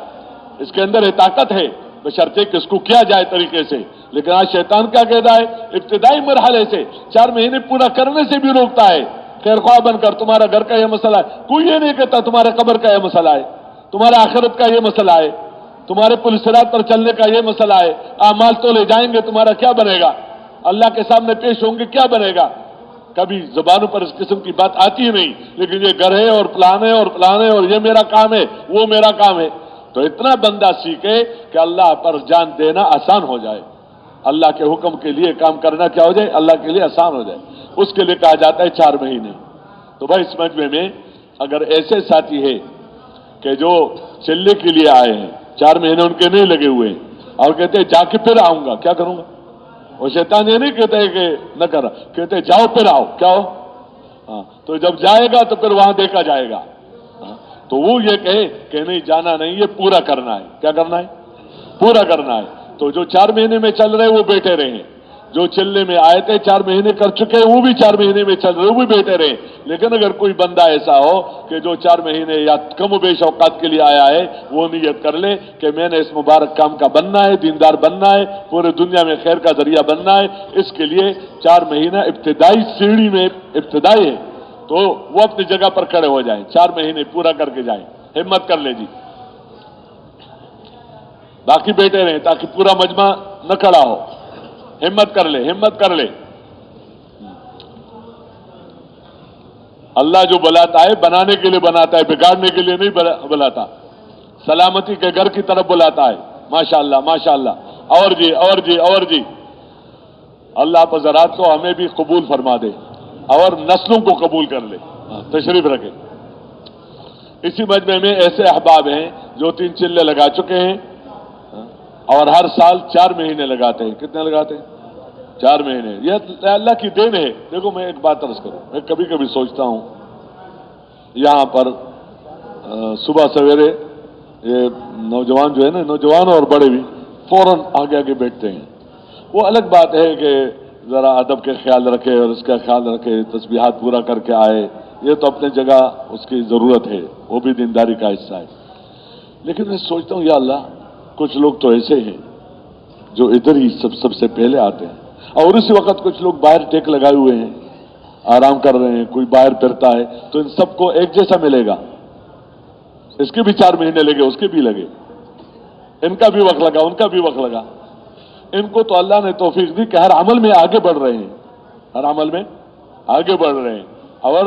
اس کے اندر یہ طاقت ہے، بشرطے کہ اس کو کیا جائے طریقے سے. لیکن آج شیطان کیا کہتا ہے؟ ابتدائی مرحلے سے 4 مہینے پورا کرنے سے بھی روکتا ہے. خیر خواہ بن کر تمہارا گھر کا یہ مسئلہ ہے، کوئی یہ نہیں کہتا تمہارے قبر کا یہ مسئلہ ہے، تمہارے آخرت کا یہ مسئلہ ہے، تمہارے پل صراط پر چلنے کا یہ مسئلہ ہے. اعمال تو لے جائیں گے، تمہارا کیا بنے گا؟ اللہ کے سامنے پیش ہوں گے، کیا بنے گا؟ کبھی زبانوں پر اس قسم کی بات آتی ہی نہیں. لیکن یہ گھر ہے اور پلان ہے اور پلان ہے، اور یہ میرا کام ہے، وہ میرا کام ہے. تو اتنا بندہ سیکھے کہ اللہ پر جان دینا آسان ہو جائے، اللہ کے حکم کے لیے کام کرنا کیا ہو جائے؟ اللہ کے لیے آسان ہو جائے. اس کے لیے کہا جاتا ہے 4 مہینے. تو بھائی اس مجمع میں اگر ایسے ساتھی ہے کہ جو چلے کے لیے آئے ہیں، 4 مہینے ان کے نہیں لگے ہوئے ہیں، اور کہتے ہیں جا کے پھر آؤں گا، کیا کروں گا؟ وہ شیطان یہ نہیں کہتے کہ نہ کرا، کہتے جاؤ پھر آؤ، کیا ہو؟ ہاں، تو جب جائے گا تو پھر وہاں دیکھا جائے گا. تو وہ یہ کہے کہ نہیں جانا نہیں، یہ پورا کرنا ہے. کیا کرنا ہے؟ پورا کرنا ہے. تو جو 4 مہینے میں چل رہے وہ بیٹھے رہے، جو چلنے میں آئے تھے 4 مہینے کر چکے وہ بھی 4 مہینے میں چل رہے وہ بھی بیٹھے رہے. لیکن اگر کوئی بندہ ایسا ہو کہ جو 4 مہینے یا کم و بیش اوقات کے لیے آیا ہے، وہ نیت کر لے کہ میں نے اس مبارک کام کا بننا ہے، دیندار بننا ہے، پورے دنیا میں خیر کا ذریعہ بننا ہے. اس کے لیے 4 مہینہ ابتدائی سیڑھی میں ابتدائی ہے، تو وہ اپنی جگہ پر کھڑے ہو جائیں، 4 مہینے پورا کر کے جائیں. ہمت کر لے جی، باقی بیٹھے رہیں تاکہ پورا مجمع نہ کھڑا ہو. ہمت کر لے، ہمت کر لے. اللہ جو بلاتا ہے بنانے کے لیے بناتا ہے، بگاڑنے کے لیے نہیں بلاتا. سلامتی کے گھر کی طرف بلاتا ہے. ماشاءاللہ ماشاءاللہ. اور جی اور جی اور جی، اللہ آپ حضرات کو ہمیں بھی قبول فرما دے اور نسلوں کو قبول کر لے. تشریف رکھے. اسی مجمع میں ایسے احباب ہیں جو 3 چلے لگا چکے ہیں اور ہر سال 4 مہینے لگاتے ہیں. کتنے لگاتے ہیں؟ 4 مہینے. یہ اللہ کی دین ہے. دیکھو میں ایک بات عرض کروں، میں کبھی کبھی سوچتا ہوں یہاں پر صبح سویرے یہ نوجوان جو ہے نا، نوجوان اور بڑے بھی فوراً آگے آگے بیٹھتے ہیں. وہ الگ بات ہے کہ ذرا ادب کے خیال رکھے اور اس کا خیال رکھے، تسبیحات پورا کر کے آئے، یہ تو اپنے جگہ اس کی ضرورت ہے، وہ بھی دینداری کا حصہ ہے. لیکن میں سوچتا ہوں یا اللہ، کچھ لوگ تو ایسے ہیں جو ادھر ہی سب سے پہلے آتے ہیں، اور اسی وقت کچھ لوگ باہر ٹیک لگائے ہوئے ہیں آرام کر رہے ہیں، کوئی باہر پھرتا ہے، تو ان سب کو ایک جیسا ملے گا؟ اس کے بھی 4 مہینے لگے، اس کے بھی لگے، ان کا بھی وقت لگا، ان کا بھی وقت لگا۔ ان کو تو اللہ نے توفیق دی کہ ہر عمل میں آگے بڑھ رہے ہیں، ہر عمل میں آگے بڑھ رہے ہیں۔ اور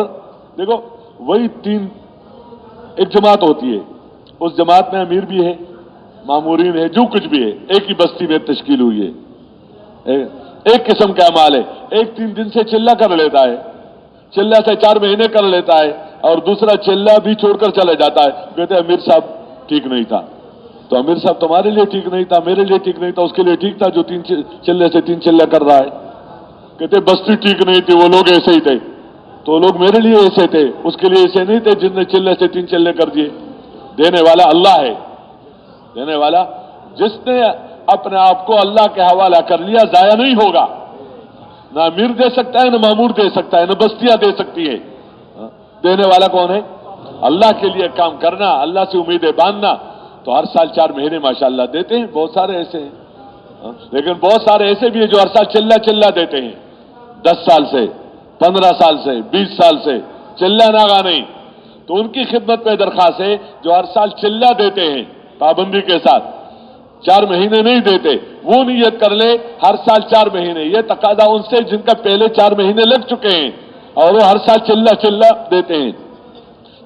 دیکھو وہی ایک جماعت ہوتی ہے، اس جماعت میں امیر بھی ہے، مامورین ہے، جو کچھ بھی ہے، ایک ہی بستی میں تشکیل ہوئی ہے، ایک قسم کا اعمال ہے۔ ایک 3 دن سے چلہ کر لیتا ہے، چلہ سے 4 مہینے کر لیتا ہے، اور دوسرا چلہ بھی چھوڑ کر چلا جاتا ہے، کہتے ہیں امیر صاحب ٹھیک نہیں تھا۔ تو امیر صاحب تمہارے لیے ٹھیک نہیں تھا، میرے لیے ٹھیک نہیں تھا، اس کے لیے ٹھیک تھا جو 3 چلے سے 3 چلہ کر رہا ہے۔ کہتے بستی ٹھیک نہیں تھی، وہ لوگ ایسے ہی تھے، تو لوگ میرے لیے ایسے تھے، اس کے لیے ایسے نہیں تھے جن نے چلے سے 3 چلے کر دیے۔ دینے والا اللہ ہے، دینے والا جس نے اپنے آپ کو اللہ کے حوالہ کر لیا ضائع نہیں ہوگا۔ نہ امیر دے سکتا ہے، نہ مامور دے سکتا ہے، نہ بستیاں دے سکتی ہے۔ دینے والا کون ہے؟ اللہ کے لیے کام کرنا، اللہ سے امیدیں باندھنا۔ تو ہر سال 4 مہینے ماشاءاللہ دیتے ہیں، بہت سارے ایسے ہیں، لیکن بہت سارے ایسے بھی ہیں جو ہر سال چلہ دیتے ہیں، 10 سال سے، 15 سال سے، 20 سال سے چلہ ناغا نہیں۔ تو ان کی خدمت میں درخواست ہے جو ہر سال چلہ دیتے ہیں پابندی کے ساتھ، 4 مہینے نہیں دیتے، وہ نیت کر لے ہر سال 4 مہینے۔ یہ تقاضا ان سے جن کا پہلے 4 مہینے لگ چکے ہیں اور وہ ہر سال چلہ دیتے ہیں،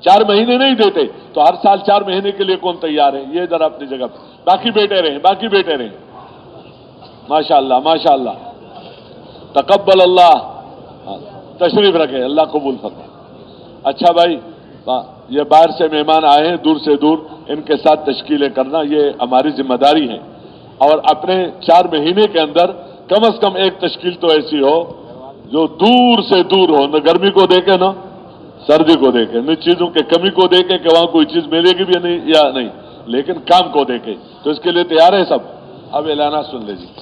4 مہینے نہیں دیتے، تو ہر سال 4 مہینے کے لیے کون تیار ہے؟ یہ ذرا اپنی جگہ پہ باقی بیٹھے رہیں، باقی بیٹھے رہیں۔ ماشاءاللہ ماشاءاللہ، تقبل اللہ، تشریف رکھے، اللہ قبول فرمائے۔ اچھا بھائی، یہ باہر سے مہمان آئے ہیں دور سے دور، ان کے ساتھ تشکیلیں کرنا یہ ہماری ذمہ داری ہے، اور اپنے 4 مہینے کے اندر کم از کم ایک تشکیل تو ایسی ہو جو دور سے دور ہو، نہ گرمی کو دیکھے نہ سردی کو دیکھے، نہ چیزوں کے کمی کو دیکھے کہ وہاں کوئی چیز ملے گی بھی نہیں یا نہیں، لیکن کام کو دیکھے۔ تو اس کے لیے تیار ہے سب؟ اب اعلانات سن لیجیے۔